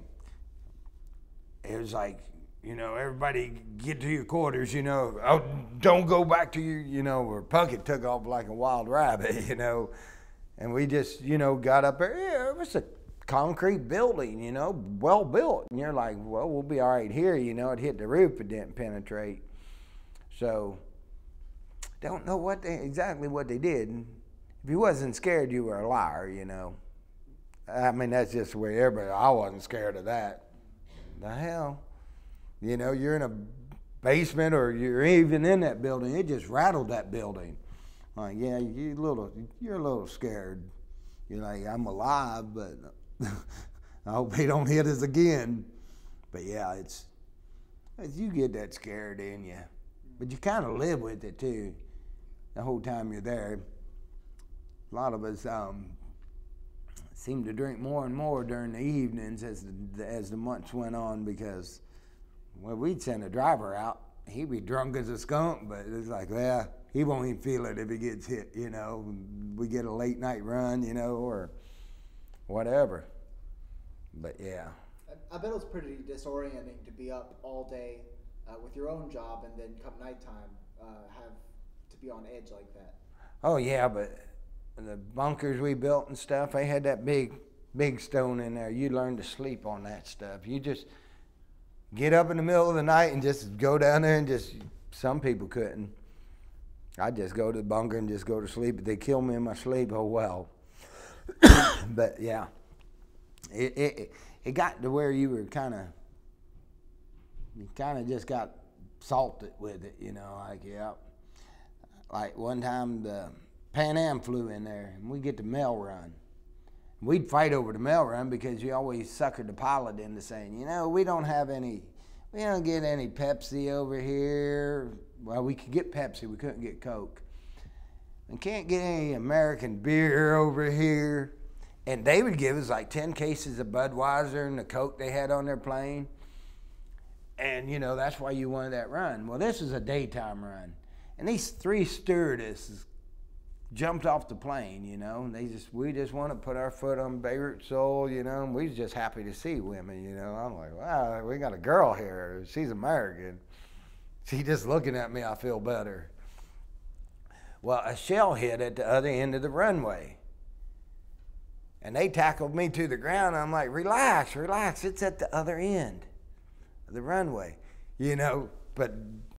was like, you know, everybody get to your quarters, you know. Oh, don't go back to your, you know, or Puckett took off like a wild rabbit, you know. And we just, you know, got up there. Yeah, it was a concrete building, you know, well built. And you're like, well, we'll be all right here, you know. It hit the roof, it didn't penetrate. So, don't know exactly what they did. If you wasn't scared, you were a liar, you know. I mean, that's just the way everybody, I wasn't scared of that. The hell? You know, you're in a basement or you're even in that building. It just rattled that building. Like, yeah, you're a little scared. You're like, I'm alive, but I hope they don't hit us again. But yeah, you get that scared in you. But you kind of live with it too. The whole time you're there. A lot of us seem to drink more and more during the evenings as the months went on because, well, we'd send a driver out. He'd be drunk as a skunk, but it's like, well, he won't even feel it if he gets hit, you know. We get a late night run, you know, or whatever. But yeah. I bet it was pretty disorienting to be up all day with your own job and then come nighttime have to be on edge like that. Oh yeah, but the bunkers we built and stuff, they had that big stone in there. You learn to sleep on that stuff. You just get up in the middle of the night and just go down there and some people couldn't. I'd just go to the bunker and just go to sleep. If they kill me in my sleep, oh well. But yeah, it got to where you were kind of just got salted with it, you know, like, yeah. Like one time the Pan Am flew in there and we get the mail run. We'd fight over the mail run because you always suckered the pilot into saying, you know, we don't get any Pepsi over here. Well, we could get Pepsi, we couldn't get Coke. And can't get any American beer over here. And they would give us like 10 cases of Budweiser and the Coke they had on their plane. And, you know, that's why you wanted that run. Well, this is a daytime run. And these 3 stewardesses jumped off the plane, you know. And we just want to put our foot on Beirut soil, you know. And we was just happy to see women, you know. I'm like, wow, we got a girl here. She's American. She just looking at me, I feel better. Well, a shell hit at the other end of the runway. And they tackled me to the ground. I'm like, relax, it's at the other end of the runway, you know. But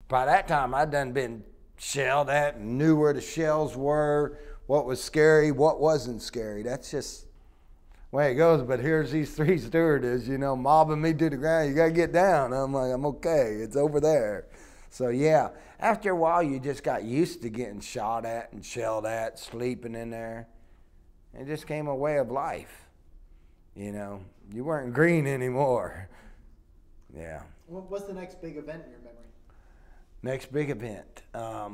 by that time, I'd done been shelled at and knew where the shells were, what was scary, what wasn't scary. That's just the way it goes. But here's these 3 stewardesses, you know, mobbing me to the ground. You got to get down. I'm like, I'm okay. It's over there. So, yeah, after a while, you just got used to getting shot at and shelled at, sleeping in there. It just became a way of life, you know. You weren't green anymore. Yeah. What's the next big event in your memory? Next big event. I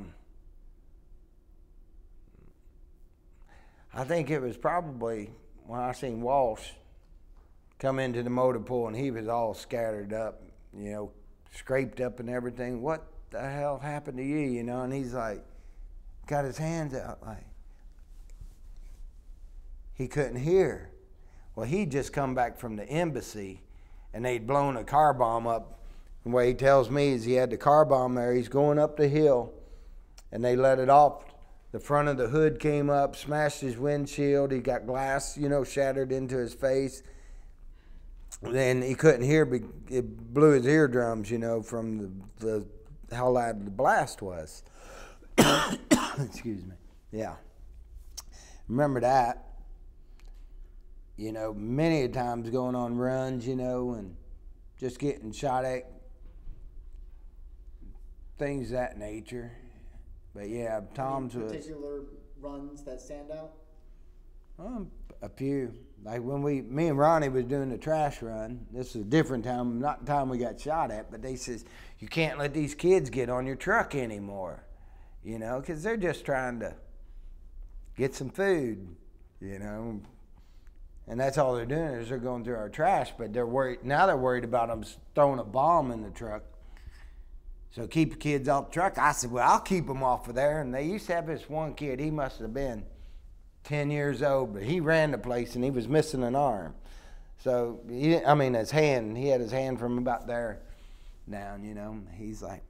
think it was probably when I seen Walsh come into the motor pool, and he was all scattered up, you know, scraped up and everything. What the hell happened to you, you know? And he's like, got his hands out like he couldn't hear. Well, he'd just come back from the embassy, and they'd blown a car bomb up. And what he tells me is he had the car bomb there. He's going up the hill, and they let it off. The front of the hood came up, smashed his windshield. He got glass, you know, shattered into his face. And he couldn't hear. It blew his eardrums, you know, from how loud the blast was. Excuse me. Yeah. Remember that. You know, many times going on runs, you know, and just getting shot at, things of that nature. But yeah, Tom's was... particular runs that stand out? A few. Like when me and Ronnie was doing the trash run, this is a different time, not the time we got shot at, but they says, you can't let these kids get on your truck anymore, you know, because they're just trying to get some food, you know. And that's all they're doing is they're going through our trash, but they're worried about them throwing a bomb in the truck. So keep the kids off the truck. I said, well, I'll keep them off of there. And they used to have this one kid, he must have been 10 years old, but he ran the place and he was missing an arm. So, his hand, he had his hand from about there down, you know. He's like,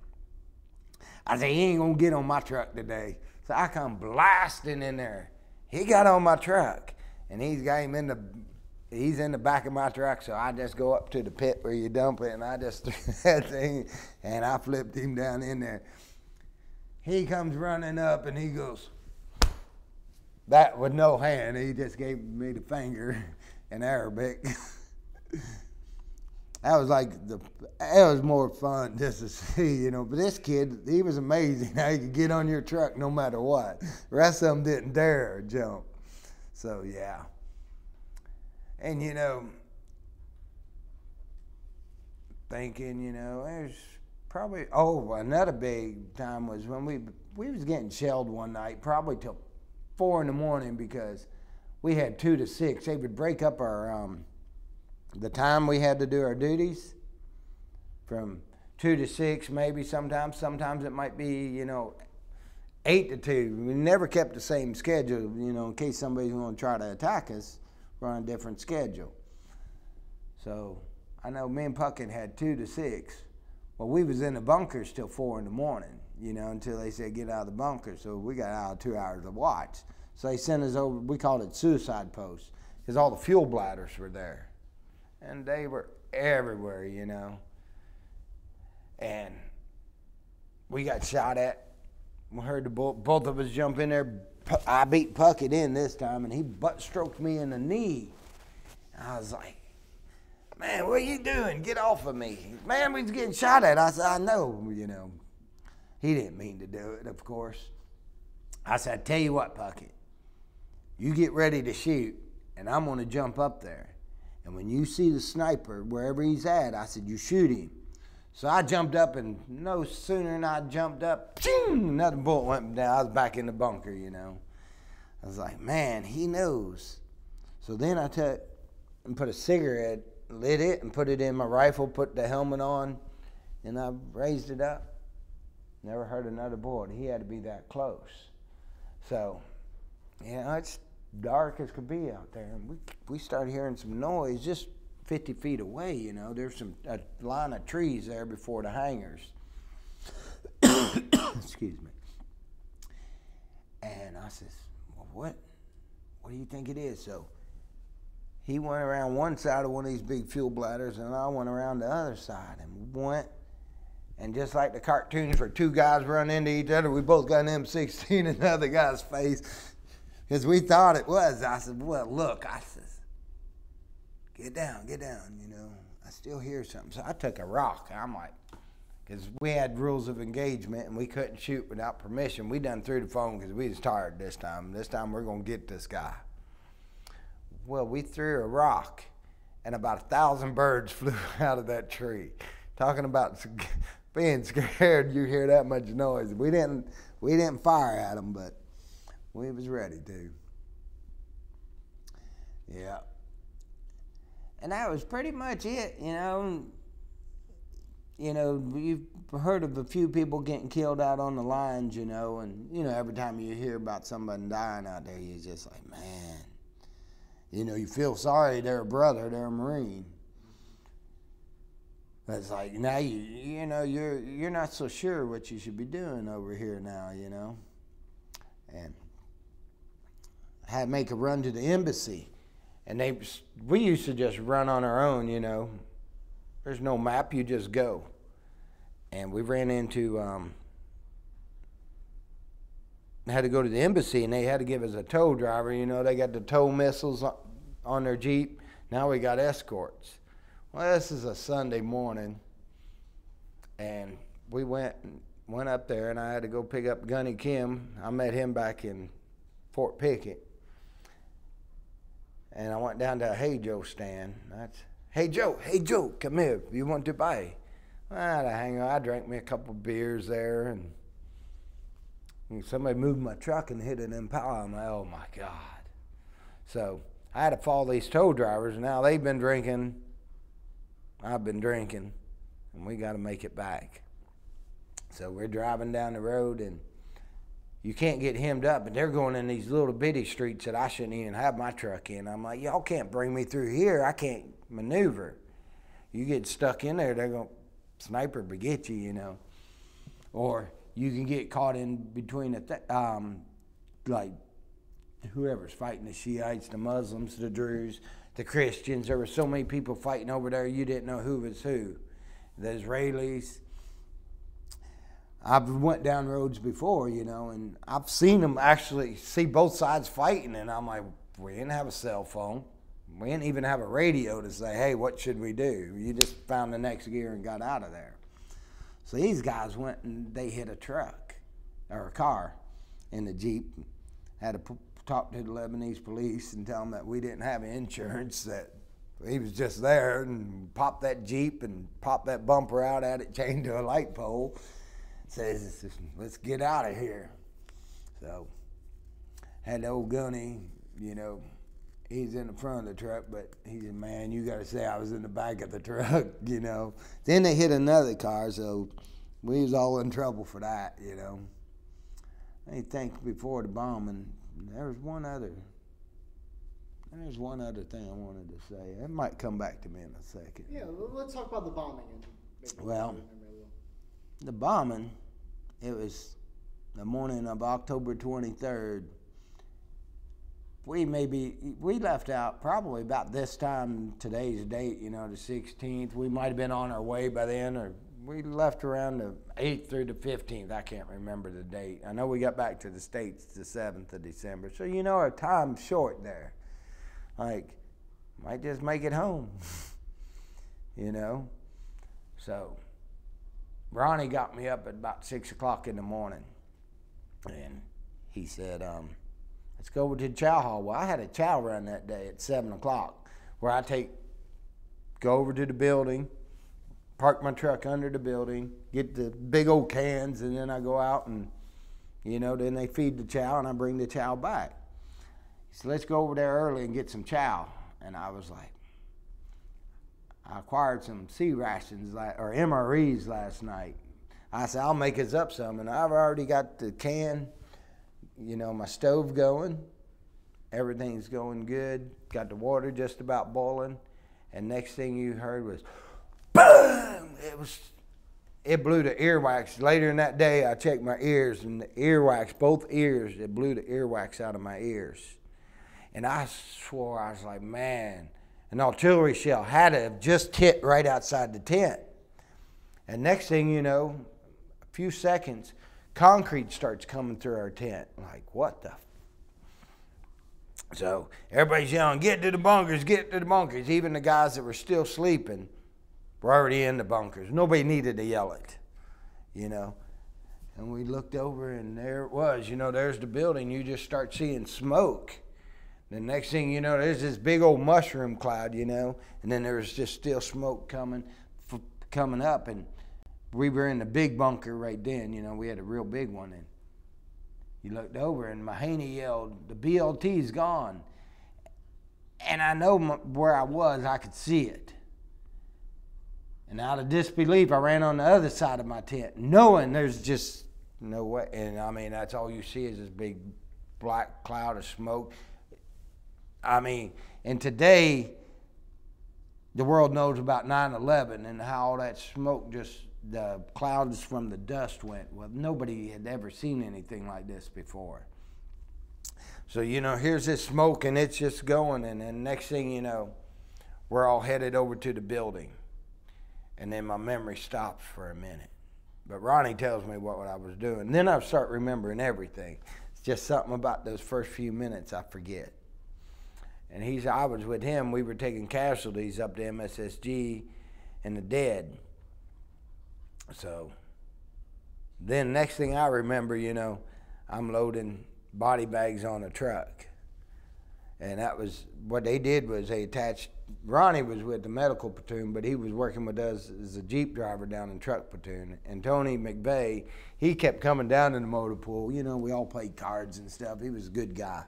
I said, he ain't gonna get on my truck today. So I come blasting in there. He got on my truck. And he's in the back of my truck, so I just go up to the pit where you dump it, and I just threw that thing, and I flipped him down in there. He comes running up, and he goes, that with no hand. He just gave me the finger in Arabic. That was it was more fun just to see, you know. But this kid, he was amazing how he could get on your truck no matter what. The rest of them didn't dare jump. So, yeah. And, you know, thinking, you know, there's probably, another big time was when we was getting shelled one night, probably till 4 in the morning, because we had 2 to 6. They would break up our, the time we had to do our duties from 2 to 6, maybe sometimes. Sometimes it might be, you know, 8 to 2. We never kept the same schedule, you know, in case somebody's going to try to attack us. We're on a different schedule. So I know me and Puckett had 2 to 6. Well, we was in the bunkers till 4 in the morning, you know, until they said get out of the bunker. So we got out of 2 hours of watch. So they sent us over, we called it suicide post, because all the fuel bladders were there. And they were everywhere, you know. And we got shot at. We heard both of us jump in there. I beat Puckett in this time, and he butt stroked me in the knee. I was like, man, what are you doing? Get off of me. Man, we was getting shot at. I said, I know, you know. He didn't mean to do it, of course. I said, I tell you what, Puckett, you get ready to shoot, and I'm going to jump up there. And when you see the sniper, wherever he's at, I said, you shoot him. So I jumped up, and no sooner than I jumped up, another bullet went down. I was back in the bunker, you know. I was like, man, he knows. So then I took and put a cigarette, lit it, and put it in my rifle, put the helmet on, and I raised it up. Never heard another bullet. He had to be that close. So, you know, it's dark as could be out there. And we started hearing some noise just 50 feet away, you know. There's a line of trees there before the hangars. Excuse me. And I says, well, what do you think it is? So he went around one side of one of these big fuel bladders, and I went around the other side, and went, and just like the cartoons where 2 guys run into each other, we both got an M16 in the other guy's face, because we thought it was. I said, well, look, I says, get down, you know. I still hear something. So I took a rock. I'm like, because we had rules of engagement and we couldn't shoot without permission. We done threw the phone because we was tired this time. This time we're going to get this guy. Well, we threw a rock, and about 1,000 birds flew out of that tree. Talking about being scared, you hear that much noise. We didn't fire at them, but we was ready to. Yeah. And that was pretty much it, you know. You know, you've heard of a few people getting killed out on the lines, you know, and, you know, every time you hear about somebody dying out there, you're just like, man, you know, you feel sorry, they're a brother, they're a Marine. But it's like, now you know, you're not so sure what you should be doing over here now, you know. And I had to make a run to the embassy, and we used to just run on our own, you know. There's no map, you just go. And we ran into, had to go to the embassy, and they had to give us a tow driver. You know, they got the tow missiles on their Jeep. Now we got escorts. Well, this is a Sunday morning, and we went up there, and I had to go pick up Gunny Kim. I met him back in Fort Pickett. And I went down to a Hey Joe stand. Hey Joe, come here. You want to buy? I drank me a couple beers there, and somebody moved my truck and hit an Impala. I'm like, oh my God. So I had to follow these tow drivers. Now they've been drinking, I've been drinking, and we got to make it back. So we're driving down the road, and you can't get hemmed up, but they're going in these little bitty streets that I shouldn't even have my truck in. I'm like, y'all can't bring me through here. I can't maneuver. You get stuck in there, they're going to sniper to get you, you know. Or you can get caught in between like whoever's fighting, the Shiites, the Muslims, the Druze, the Christians. There were so many people fighting over there, you didn't know who was who. The Israelis. I've went down roads before, you know, and I've seen them actually see both sides fighting, and I'm like, we didn't have a cell phone. We didn't even have a radio to say, hey, what should we do? You just found the next gear and got out of there. So these guys went and they hit a truck or a car in the Jeep. Had to talk to the Lebanese police and tell them that we didn't have insurance, that he was just there, and popped that Jeep and popped that bumper out, had it chained to a light pole. Says, let's get out of here. So had the old Gunny, you know, he's in the front of the truck, but he said, man, you got to say I was in the back of the truck, you know. Then they hit another car, so we was all in trouble for that, you know. I think before the bombing, there's one other thing I wanted to say. It might come back to me in a second. Yeah, let's talk about the bombing. Well, the bombing, it was the morning of October 23rd. We left out probably about this time, today's date, you know, the 16th. We might have been on our way by then, or we left around the 8th through the 15th. I can't remember the date. I know we got back to the States the 7th of December. So, you know, our time's short there. Like, might just make it home, you know. So Ronnie got me up at about 6 o'clock in the morning, and he said, let's go over to the chow hall. Well, I had a chow run that day at 7 o'clock where I go over to the building, park my truck under the building, get the big old cans, and then I go out and, you know, then they feed the chow and I bring the chow back. He said, let's go over there early and get some chow. And I was like, I acquired some C rations or MREs last night. I said, I'll make us up some. And I've already got the can, you know, my stove going. Everything's going good. Got the water just about boiling. And next thing you heard was, boom! It blew the earwax. Later in that day, I checked my ears, and the earwax, both ears, it blew the earwax out of my ears. And I swore, I was like, man, an artillery shell had to have just hit right outside the tent. And next thing you know, a few seconds, concrete starts coming through our tent. Like, what the? So everybody's yelling, get to the bunkers, get to the bunkers. Even the guys that were still sleeping were already in the bunkers. Nobody needed to yell it, you know. And we looked over, and there it was. You know, there's the building. You just start seeing smoke. The next thing you know, there's this big old mushroom cloud, you know, and then there was just still smoke coming up, and we were in the big bunker right then, you know, we had a real big one, and you looked over, and Mahaney yelled, the BLT's gone, And I know where I was, I could see it. And out of disbelief, I ran on the other side of my tent, knowing there's just no way. And I mean, that's all you see is this big black cloud of smoke. I mean, and today, the world knows about 9/11 and how all that smoke, just the clouds from the dust went. Well, nobody had ever seen anything like this before. So, here's this smoke and it's just going. And then next thing you know, we're all headed over to the building. And then my memory stops for a minute. But Ronnie tells me what I was doing. And then I start remembering everything. It's just something about those first few minutes I forget. And I was with him. We were taking casualties up to MSSG and the dead. So then next thing I remember, I'm loading body bags on a truck. And that was, what they did was they attached, Ronnie was with the medical platoon, but he was working with us as a Jeep driver down in truck platoon. And Tony McVeigh, he kept coming down in the motor pool. We all played cards and stuff. He was a good guy.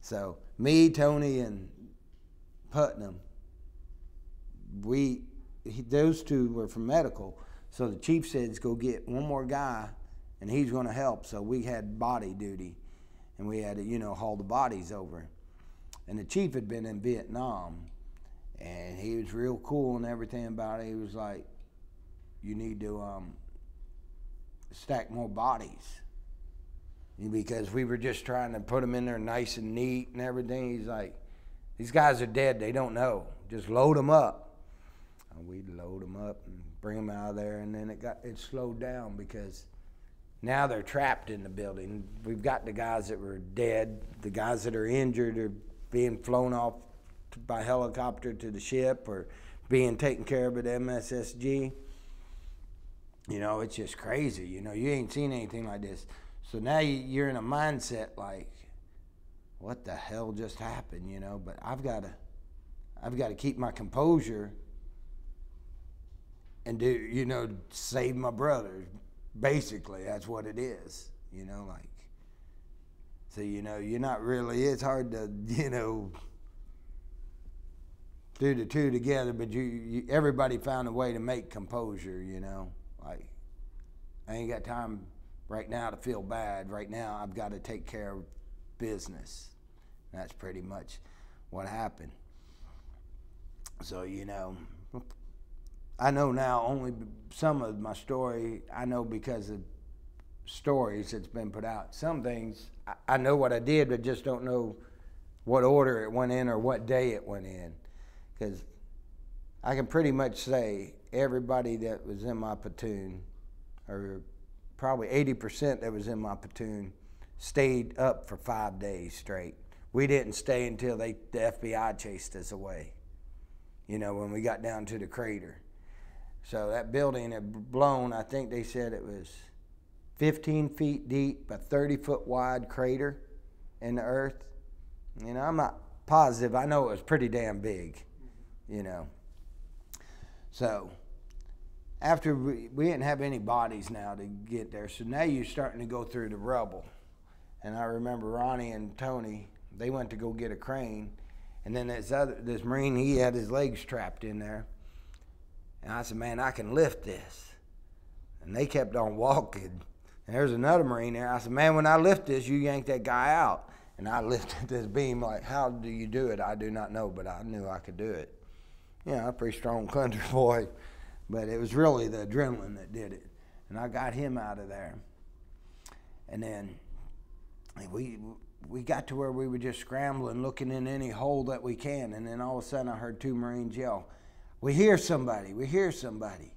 So me, Tony, and Putnam, those two were from medical. So the chief said, go get one more guy, and he's going to help. So we had body duty, and we had to, haul the bodies over. And the chief had been in Vietnam, and he was real cool and everything about it. He was like, you need to stack more bodies. Because we were just trying to put them in there nice and neat and everything. He's like, these guys are dead. They don't know. Just load them up. And we'd load them up and bring them out of there. And then it slowed down because now they're trapped in the building. We've got the guys that were dead. The guys that are injured are being flown off by helicopter to the ship or being taken care of at MSSG. It's just crazy. You ain't seen anything like this. So now you're in a mindset like, what the hell just happened, But I've got to keep my composure and do, save my brother. Basically, that's what it is, So, you're not really, it's hard to, do the two together, but everybody found a way to make composure, Like, I ain't got time right now to feel bad. Right now, I've got to take care of business. That's pretty much what happened. So, I know now only some of my story, I know because of stories that's been put out. Some things, I know what I did, but just don't know what order it went in or what day it went in. Because I can pretty much say everybody that was in my platoon, or probably 80% that was in my platoon, stayed up for 5 days straight. We didn't stay until the FBI chased us away, when we got down to the crater. So that building had blown, I think they said it was 15 feet deep, a 30-foot wide crater in the earth. I'm not positive. I know it was pretty damn big, So after we didn't have any bodies now to get there, so now you're starting to go through the rubble. And I remember Ronnie and Tony, they went to go get a crane, and then this Marine, he had his legs trapped in there. And I said, man, I can lift this. And they kept on walking. And there's another Marine there. I said, man, when I lift this, you yank that guy out. And I lifted this beam like, how do you do it? I do not know, but I knew I could do it. I'm a pretty strong country boy. But it was really the adrenaline that did it. And I got him out of there. And then we got to where we were just scrambling, looking in any hole that we can. And then all of a sudden I heard two Marines yell, we hear somebody, we hear somebody.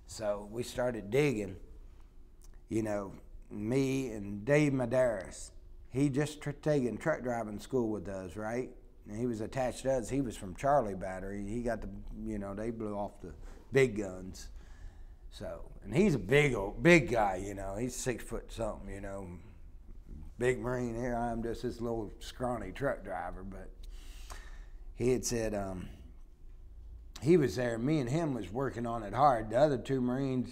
So we started digging. Me and Dave Madaris, he just taken truck driving school with us, right? And he was attached to us. He was from Charlie Battery. He got they blew off the big guns. So, and he's a big guy, he's 6 foot something, big Marine. Here I am, just this little scrawny truck driver. But he had said, he was there. Me and him was working on it hard. The other two Marines,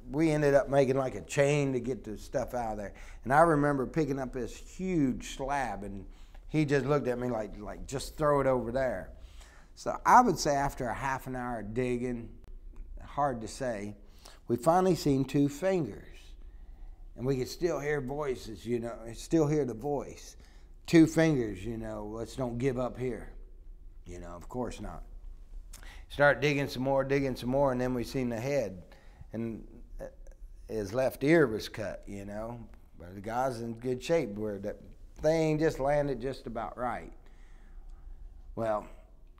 we ended up making like a chain to get the stuff out of there. And I remember picking up this huge slab, and He just looked at me like just throw it over there. So I would say after a half an hour of digging, hard to say, we finally seen 2 fingers. And we could still hear voices, you know, still hear the voice. 2 fingers, you know, let's don't give up here. You know, of course not. Start digging some more, and then we seen the head. And his left ear was cut, you know. But the guy's in good shape where that thing just landed just about right. Well,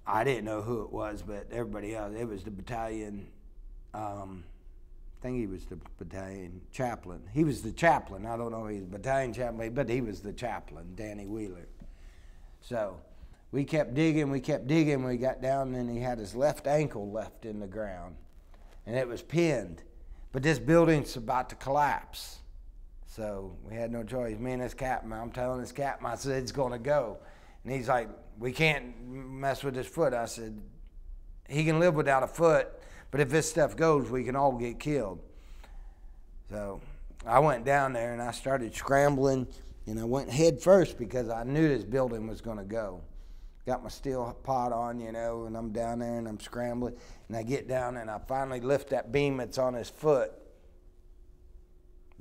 I didn't know who it was, but everybody else, it was the battalion, I think he was the battalion chaplain. He was the chaplain. I don't know if he was battalion chaplain, but he was the chaplain, Danny Wheeler. So we kept digging, we got down, and he had his left ankle left in the ground, and it was pinned. But this building's about to collapse. So we had no choice. Me and this captain, I'm telling this captain, I said, it's going to go. And he's like, we can't mess with his foot. I said, he can live without a foot, but if this stuff goes, we can all get killed. So I went down there and I started scrambling, and I went head first because I knew this building was going to go. Got my steel pot on, you know, and I'm down there and I'm scrambling, and I get down and I finally lift that beam that's on his foot.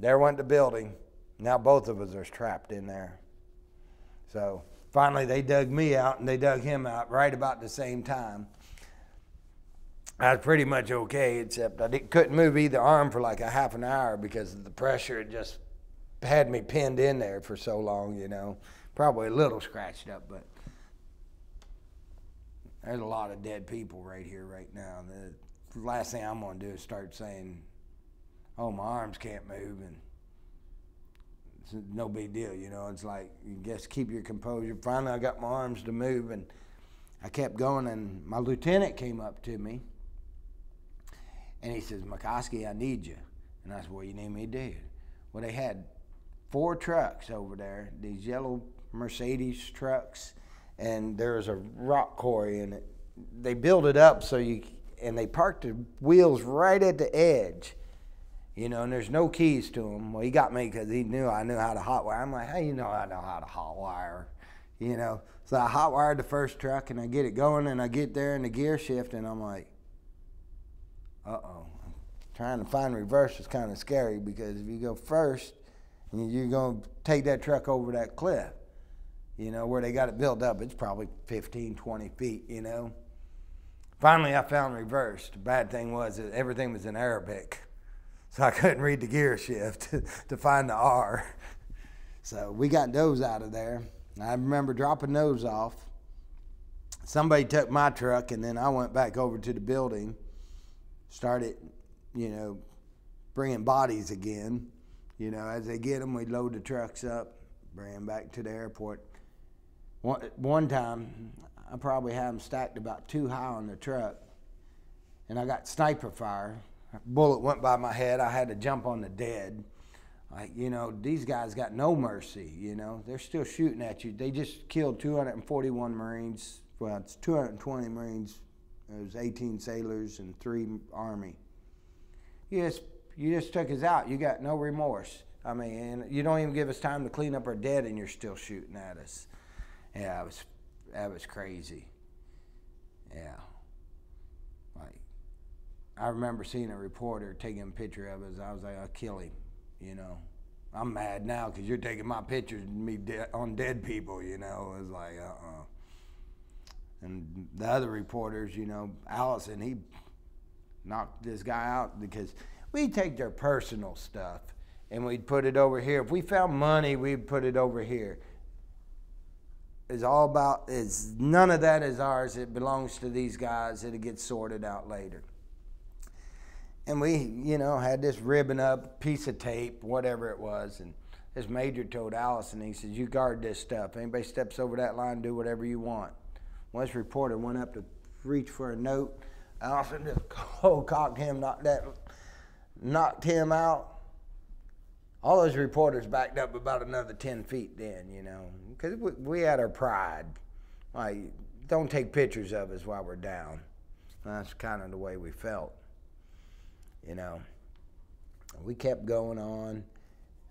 There went the building. Now both of us are trapped in there. So finally they dug me out and they dug him out right about the same time. I was pretty much okay, except I couldn't move either arm for like a half an hour because of the pressure. It just had me pinned in there for so long, you know. Probably a little scratched up, but there's a lot of dead people right here right now. The last thing I'm going to do is start saying, oh, my arms can't move, and it's no big deal, you know. It's like, you just keep your composure. Finally, I got my arms to move, and I kept going, and my lieutenant came up to me, and he says, McCoskey, I need you. And I said, what do you need me to do? Well, they had 4 trucks over there, these yellow Mercedes trucks, and there was a rock quarry in it. They built it up and they parked the wheels right at the edge. You know, and there's no keys to them. Well, he got me because he knew I knew how to hot wire. I'm like, hey, you know I know how to hot wire, you know. So I hot wired the first truck, and I get it going, and I get there in the gear shift, and I'm like, uh-oh. Trying to find reverse is kind of scary because if you go first, you're going to take that truck over that cliff, you know, where they got it built up. It's probably 15, 20 feet, you know. Finally, I found reverse. The bad thing was that everything was in Arabic. So I couldn't read the gear shift to find the R. So we got those out of there. I remember dropping those off. Somebody took my truck, and then I went back over to the building, started, you know, bringing bodies again. You know, as they get them, we load the trucks up, bring them back to the airport. One time, I probably had them stacked about 2 high on the truck, and I got sniper fire. A bullet went by my head. I had to jump on the dead. Like, you know, these guys got no mercy, you know. They're still shooting at you. They just killed 241 Marines. Well, it's 220 Marines. It was 18 sailors and 3 Army. You just took us out. You got no remorse. I mean, and you don't even give us time to clean up our dead, and you're still shooting at us. Yeah, that was crazy. Yeah. Like, I remember seeing a reporter taking a picture of us. I was like, I'll kill him, you know. I'm mad now because you're taking my pictures of me on dead people, you know. It was like, And the other reporters, you know, Allison, he knocked this guy out because we'd take their personal stuff and we'd put it over here. If we found money, we'd put it over here. None of that is ours. It belongs to these guys. It'll get sorted out later. And we, you know, had this ribbon up, piece of tape, whatever it was, and this major told Allison, he says, you guard this stuff. Anybody steps over that line, do whatever you want. Well, this reporter went up to reach for a note. Allison just cocked him, knocked him out. All those reporters backed up about another 10 feet then, you know, because we had our pride. Like, don't take pictures of us while we're down. That's kind of the way we felt, you know. We kept going on.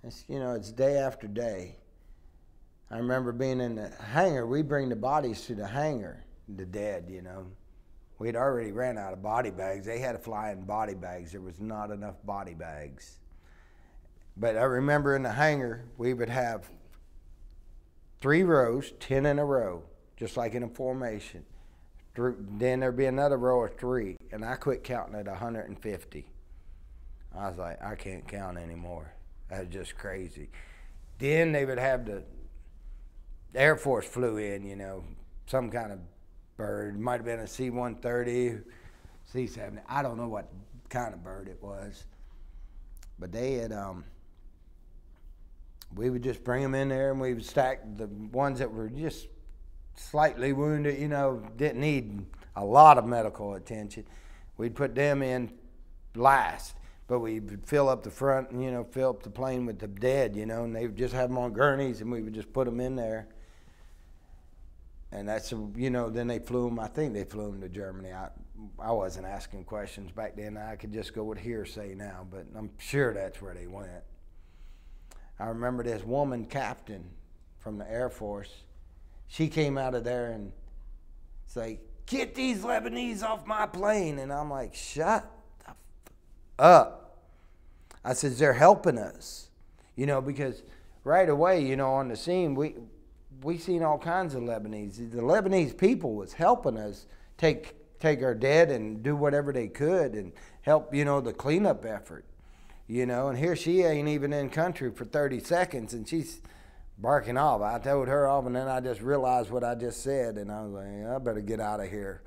It's, you know, it's day after day. I remember being in the hangar. We bring the bodies to the hangar, the dead, you know. We'd already ran out of body bags. They had to fly in body bags. There was not enough body bags. But I remember in the hangar, we would have 3 rows, 10 in a row, just like in a formation. Then there'd be another row of 3, and I quit counting at 150. I was like, I can't count anymore. That's just crazy. Then they would have the Air Force flew in, you know, some kind of bird. It might have been a C-130, C-70. I don't know what kind of bird it was. But they had, we would just bring them in there, and we would stack the ones that were just slightly wounded, you know, didn't need a lot of medical attention. We'd put them in last, but we would fill up the front and, you know, fill up the plane with the dead, you know, and they would just have them on gurneys, and we would just put them in there. And that's, you know, then they flew them, I think they flew them to Germany. I wasn't asking questions back then. I could just go with hearsay now, but I'm sure that's where they went. I remember this woman captain from the Air Force. She came out of there and say, "Get these Lebanese off my plane." And I'm like, shut the up. I said, they're helping us. You know, because right away, you know, on the scene, we seen all kinds of Lebanese. The Lebanese people was helping us take our dead and do whatever they could and help, you know, the cleanup effort. You know, and here she ain't even in country for 30 seconds, and she's barking off. I told her off, and then I just realized what I just said, and I was like, I better get out of here.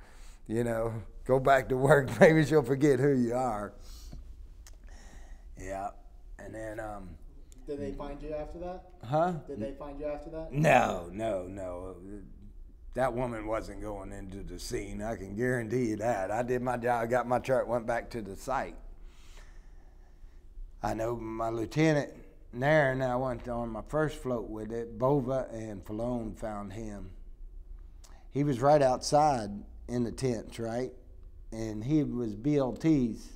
You know, go back to work. Maybe she'll forget who you are. Yeah, and then Did they find you after that? Huh? Did they find you after that? No. That woman wasn't going into the scene. I can guarantee you that. I did my job, got my truck, went back to the site. I know my lieutenant, Nairn, I went on my first float with it. Bova and Falone found him. He was right outside in the tents, right? And he was BLT's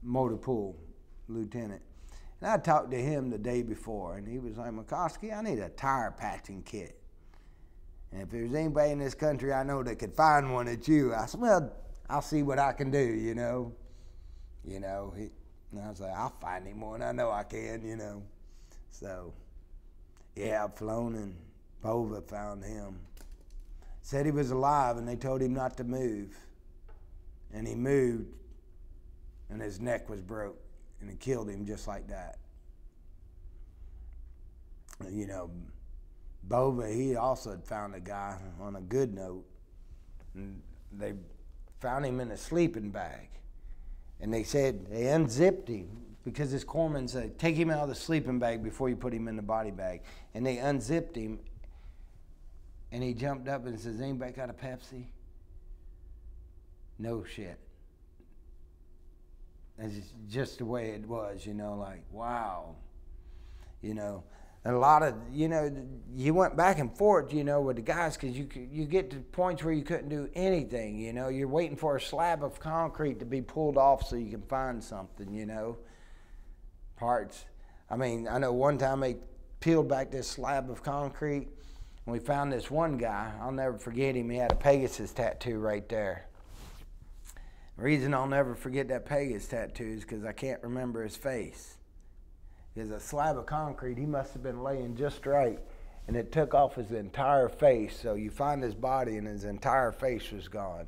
motor pool lieutenant. And I talked to him the day before, and he was like, McCoskey, I need a tire patching kit. And if there's anybody in this country I know that could find one, it's you. I said, well, I'll see what I can do, you know. And I was like, I'll find him one. I know I can, you know. So, yeah, Falone and Bova found him. Said he was alive, and they told him not to move. And he moved, and his neck was broke, and it killed him just like that. You know, Bova, he also had found a guy on a good note, and they found him in a sleeping bag. And they said they unzipped him because his corpsman said, take him out of the sleeping bag before you put him in the body bag. And they unzipped him, and he jumped up and says, anybody got a Pepsi? No shit. That's just the way it was, you know, like, wow. You know, and a lot of, you know, you went back and forth, you know, with the guys because you get to points where you couldn't do anything, you know. You're waiting for a slab of concrete to be pulled off so you can find something, you know. Parts. I mean, I know one time they peeled back this slab of concrete and we found this one guy. I'll never forget him. He had a Pegasus tattoo right there. The reason I'll never forget that Pegasus tattoo is because I can't remember his face. There's a slab of concrete, he must have been laying just right, and it took off his entire face. So you find his body and his entire face was gone.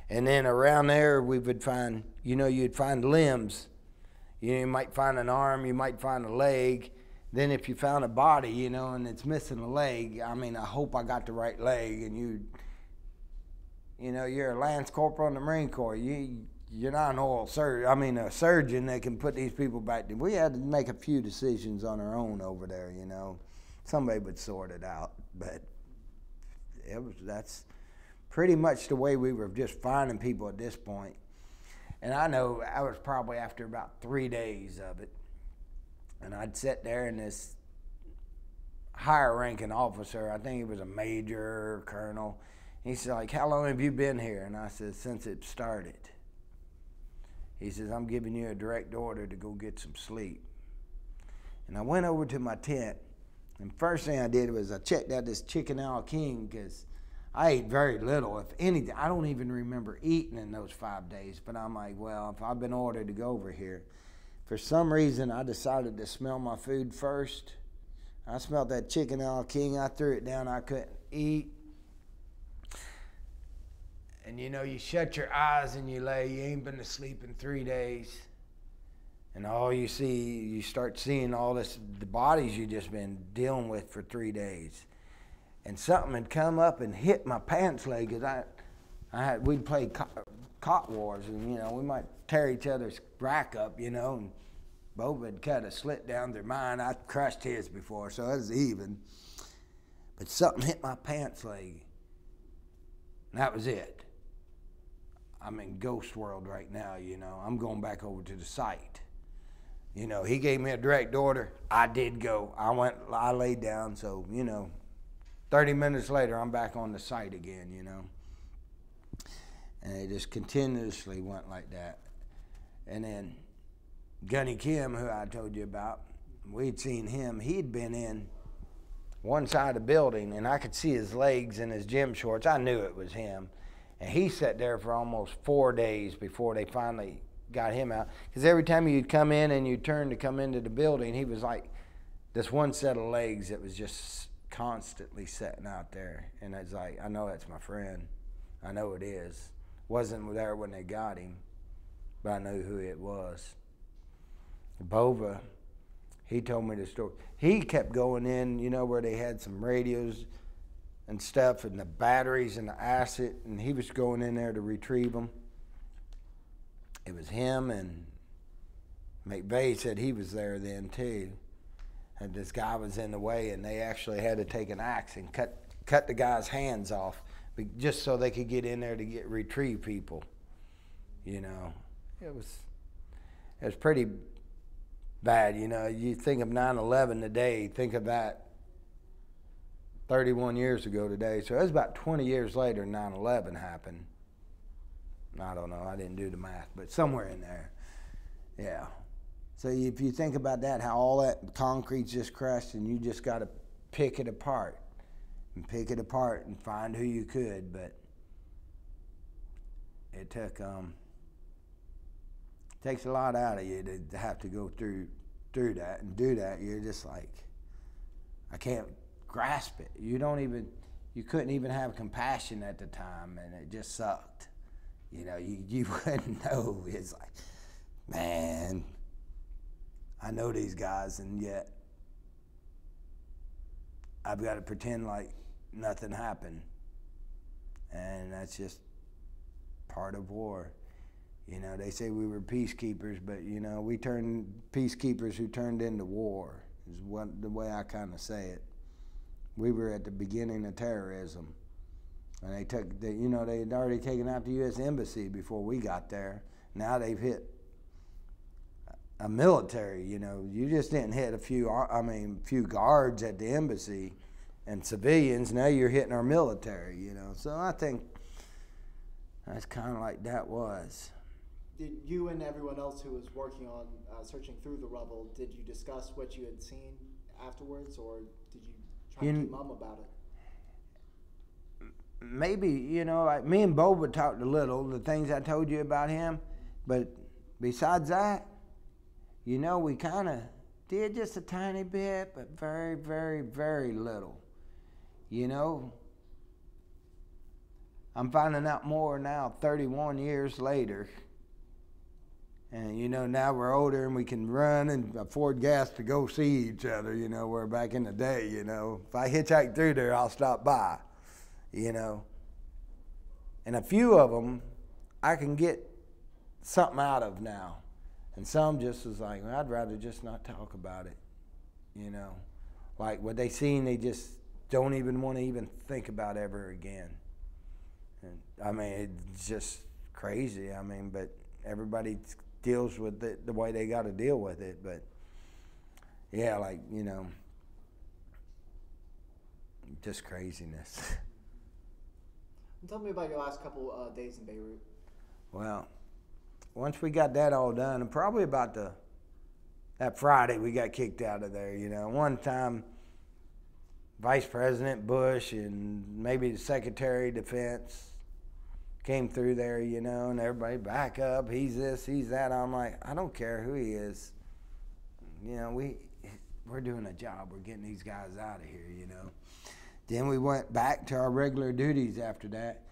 And then around there we would find, you know, you'd find limbs. You might find an arm, you might find a leg. Then if you found a body, you know, and it's missing a leg, I mean, I hope I got the right leg. And you know, you're a Lance Corporal in the Marine Corps. You're not an a surgeon that can put these people back. We had to make a few decisions on our own over there, you know. Somebody would sort it out, but that's pretty much the way we were just finding people at this point. And I know I was probably after about 3 days of it, and I'd sit there and this higher ranking officer, I think he was a major or colonel, he said, like, how long have you been here? And I said, since it started. He says, I'm giving you a direct order to go get some sleep. And I went over to my tent, And first thing I did was I checked out this chicken al king because I ate very little, if anything. I don't even remember eating in those 5 days. But I'm like, well, if I've been ordered to go over here, for some reason I decided to smell my food first. I smelled that chicken al king. I threw it down. I couldn't eat. And you know, you shut your eyes and you lay. You ain't been to sleep in 3 days. And all you see, you start seeing all this, the bodies you just been dealing with for 3 days. And something had come up and hit my pants leg, because we'd play cot wars, and, you know, we might tear each other's rack up, you know, and Boba had cut a slit down through mine. I crushed his before, so it was even. But something hit my pants leg, and that was it. I'm in ghost world right now, you know. I'm going back over to the site. You know, he gave me a direct order. I did go. I laid down, so, you know, 30 minutes later, I'm back on the site again, you know. And it just continuously went like that. And then Gunny Kim, who I told you about, we'd seen him. He'd been in one side of the building, and I could see his legs in his gym shorts. I knew it was him. And he sat there for almost 4 days before they finally got him out. Because every time you'd come in and you'd turn to come into the building, he was like this one set of legs that was just constantly sitting out there. And it's like, I know that's my friend. I know it is. Wasn't there when they got him, but I knew who it was. Bova, he told me the story. He kept going in, you know, where they had some radios and stuff, and the batteries and the acid, and he was going in there to retrieve them. It was him, and McVeigh said he was there then too. And this guy was in the way, and they actually had to take an axe and cut the guy's hands off, just so they could get in there to retrieve people. You know, it was pretty bad. You know, you think of 9/11 today, think of that 31 years ago today. So it was about 20 years later 9/11 happened. I don't know, I didn't do the math, but somewhere in there. Yeah. So if you think about that, how all that concrete's just crushed, and you just got to pick it apart and find who you could. But it takes a lot out of you to have to go through that and do that. You're just like, I can't grasp it. You couldn't even have compassion at the time, and it just sucked. You know, you wouldn't know. It's like, man, I know these guys, and yet I've got to pretend like nothing happened. And that's just part of war. You know, they say we were peacekeepers, but, you know, we turned peacekeepers who turned into war, is the way I kind of say it. We were at the beginning of terrorism. And they had already taken out the U.S. Embassy before we got there. Now they've hit a military, you know. You just didn't hit a few guards at the embassy and civilians. Now you're hitting our military, you know. So I think that's kind of like that was. Did you and everyone else who was working on searching through the rubble, did you discuss what you had seen afterwards, or did you try to keep mum about it? Maybe, you know, like me and Boba talked a little, the things I told you about him, but besides that, you know, we kind of did just a tiny bit, but very, very, very little. You know, I'm finding out more now 31 years later. And, you know, now we're older and we can run and afford gas to go see each other, you know, where back in the day, you know, if I hitchhike through there, I'll stop by. You know, and a few of them I can get something out of now, and some just was like, well, I'd rather just not talk about it. You know, like what they seen, they just don't even want to even think about ever again. And I mean, it's just crazy. I mean, but everybody deals with it the way they got to deal with it. But yeah, like, you know, just craziness. Tell me about your last couple days in Beirut. Well, once we got that all done, and probably about that Friday we got kicked out of there, you know. One time Vice President Bush and maybe the Secretary of Defense came through there, you know, and everybody back up. He's this, he's that. I'm like, I don't care who he is. You know, we're doing a job. We're getting these guys out of here, you know. Then we went back to our regular duties after that.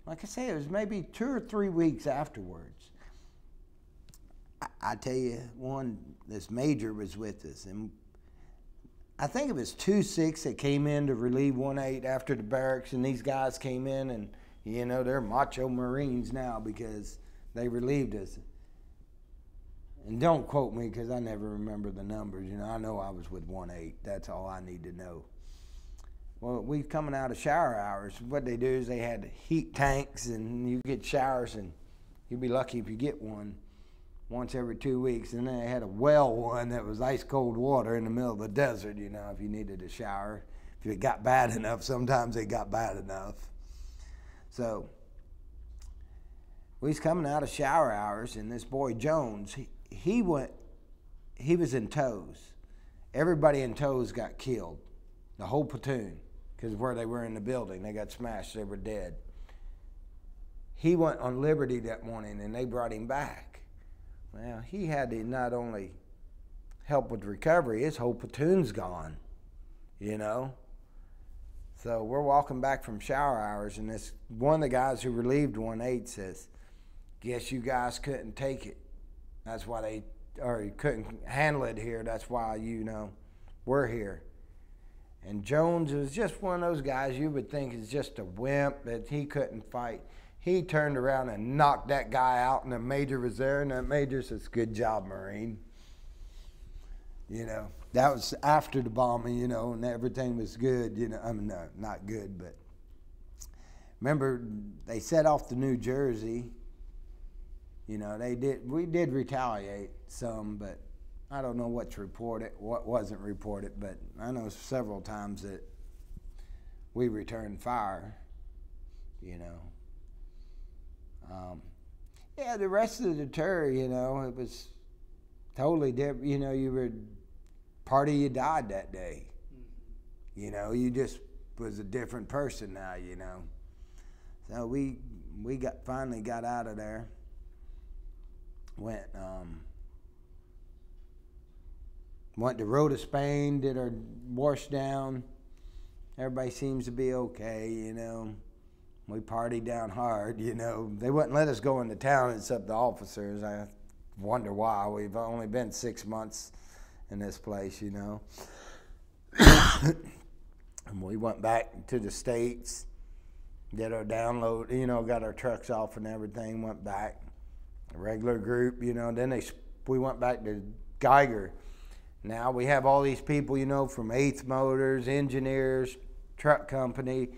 Like I say, it was maybe 2 or 3 weeks afterwards. I tell you, this major was with us, and I think it was 2-6 that came in to relieve 1-8 after the barracks, and these guys came in, and you know, they're macho Marines now because they relieved us. And don't quote me because I never remember the numbers. You know, I know I was with 1-8. That's all I need to know. Well, we coming out of shower hours. What they do is they had heat tanks, and you get showers, and you'd be lucky if you get one once every 2 weeks. And then they had a well one that was ice cold water in the middle of the desert, you know, if you needed a shower. If it got bad enough, sometimes it got bad enough. So we was coming out of shower hours, and this boy Jones, he was in tows. Everybody in tows got killed, the whole platoon, because where they were in the building, they got smashed, they were dead. He went on liberty that morning, and they brought him back. Well, he had to not only help with recovery, his whole platoon's gone, you know. So we're walking back from shower hours, and this one of the guys who relieved 1-8 says, "Guess you guys couldn't take it. That's why you couldn't handle it here. That's why, you know, we're here." And Jones was just one of those guys you would think is just a wimp, that he couldn't fight. He turned around and knocked that guy out, and the major was there, and that major says, "Good job, Marine." You know, that was after the bombing, you know, and everything was good, you know. I mean, no, not good, but remember they set off to New Jersey. You know, we did retaliate some, but I don't know what's reported, what wasn't reported, but I know several times that we returned fire, you know. Yeah, the rest of the tour, you know, it was totally different. You know, you were party, you died that day. You know, you just was a different person now, you know. So we finally got out of there. Went to Rota, Spain, did our wash down. Everybody seems to be okay, you know. We partied down hard, you know. They wouldn't let us go into town except the officers. I wonder why. We've only been 6 months in this place, you know. And we went back to the States, did our download, you know, got our trucks off and everything, went back. A regular group, you know. Then we went back to Geiger. Now we have all these people, you know, from 8th Motors, engineers, truck company.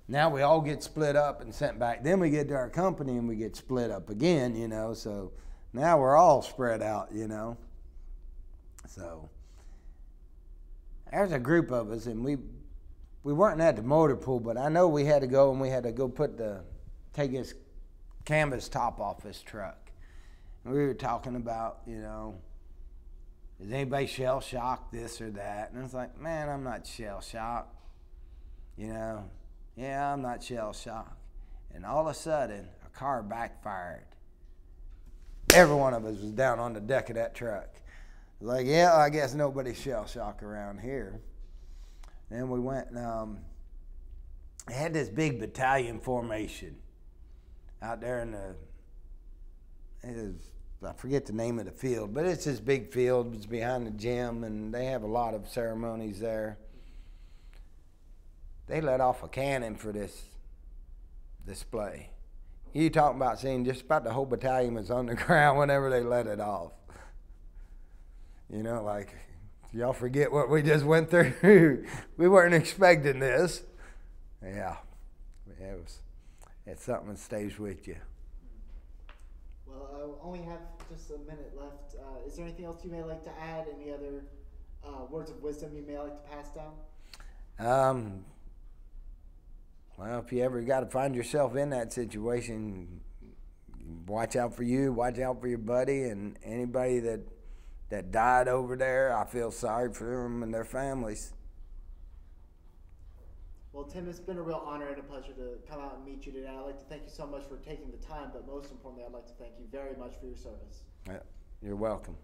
Now we all get split up and sent back. Then we get to our company and we get split up again, you know. So now we're all spread out, you know. So there's a group of us, and we weren't at the motor pool, but I know we had to go, and we had to go take his canvas top off his truck. And we were talking about, you know, is anybody shell shocked, this or that? And it's like, man, I'm not shell shocked, you know. Yeah, I'm not shell shocked. And all of a sudden, a car backfired. Every one of us was down on the deck of that truck. Like, yeah, I guess nobody's shell shocked around here. Then we went and they had this big battalion formation out there in I forget the name of the field, but it's this big field. It's behind the gym, and they have a lot of ceremonies there. They let off a cannon for this display. You talking about seeing just about the whole battalion was on the ground whenever they let it off. You know, like, y'all forget what we just went through. We weren't expecting this. Yeah, it's something that stays with you. Well, I only have just a minute left. Is there anything else you may like to add? Any other words of wisdom you may like to pass down? Well, if you ever got to find yourself in that situation, watch out for you, watch out for your buddy, and anybody that died over there. I feel sorry for them and their families. Well, Tim, it's been a real honor and a pleasure to come out and meet you today. I'd like to thank you so much for taking the time, but most importantly, I'd like to thank you very much for your service. You're welcome.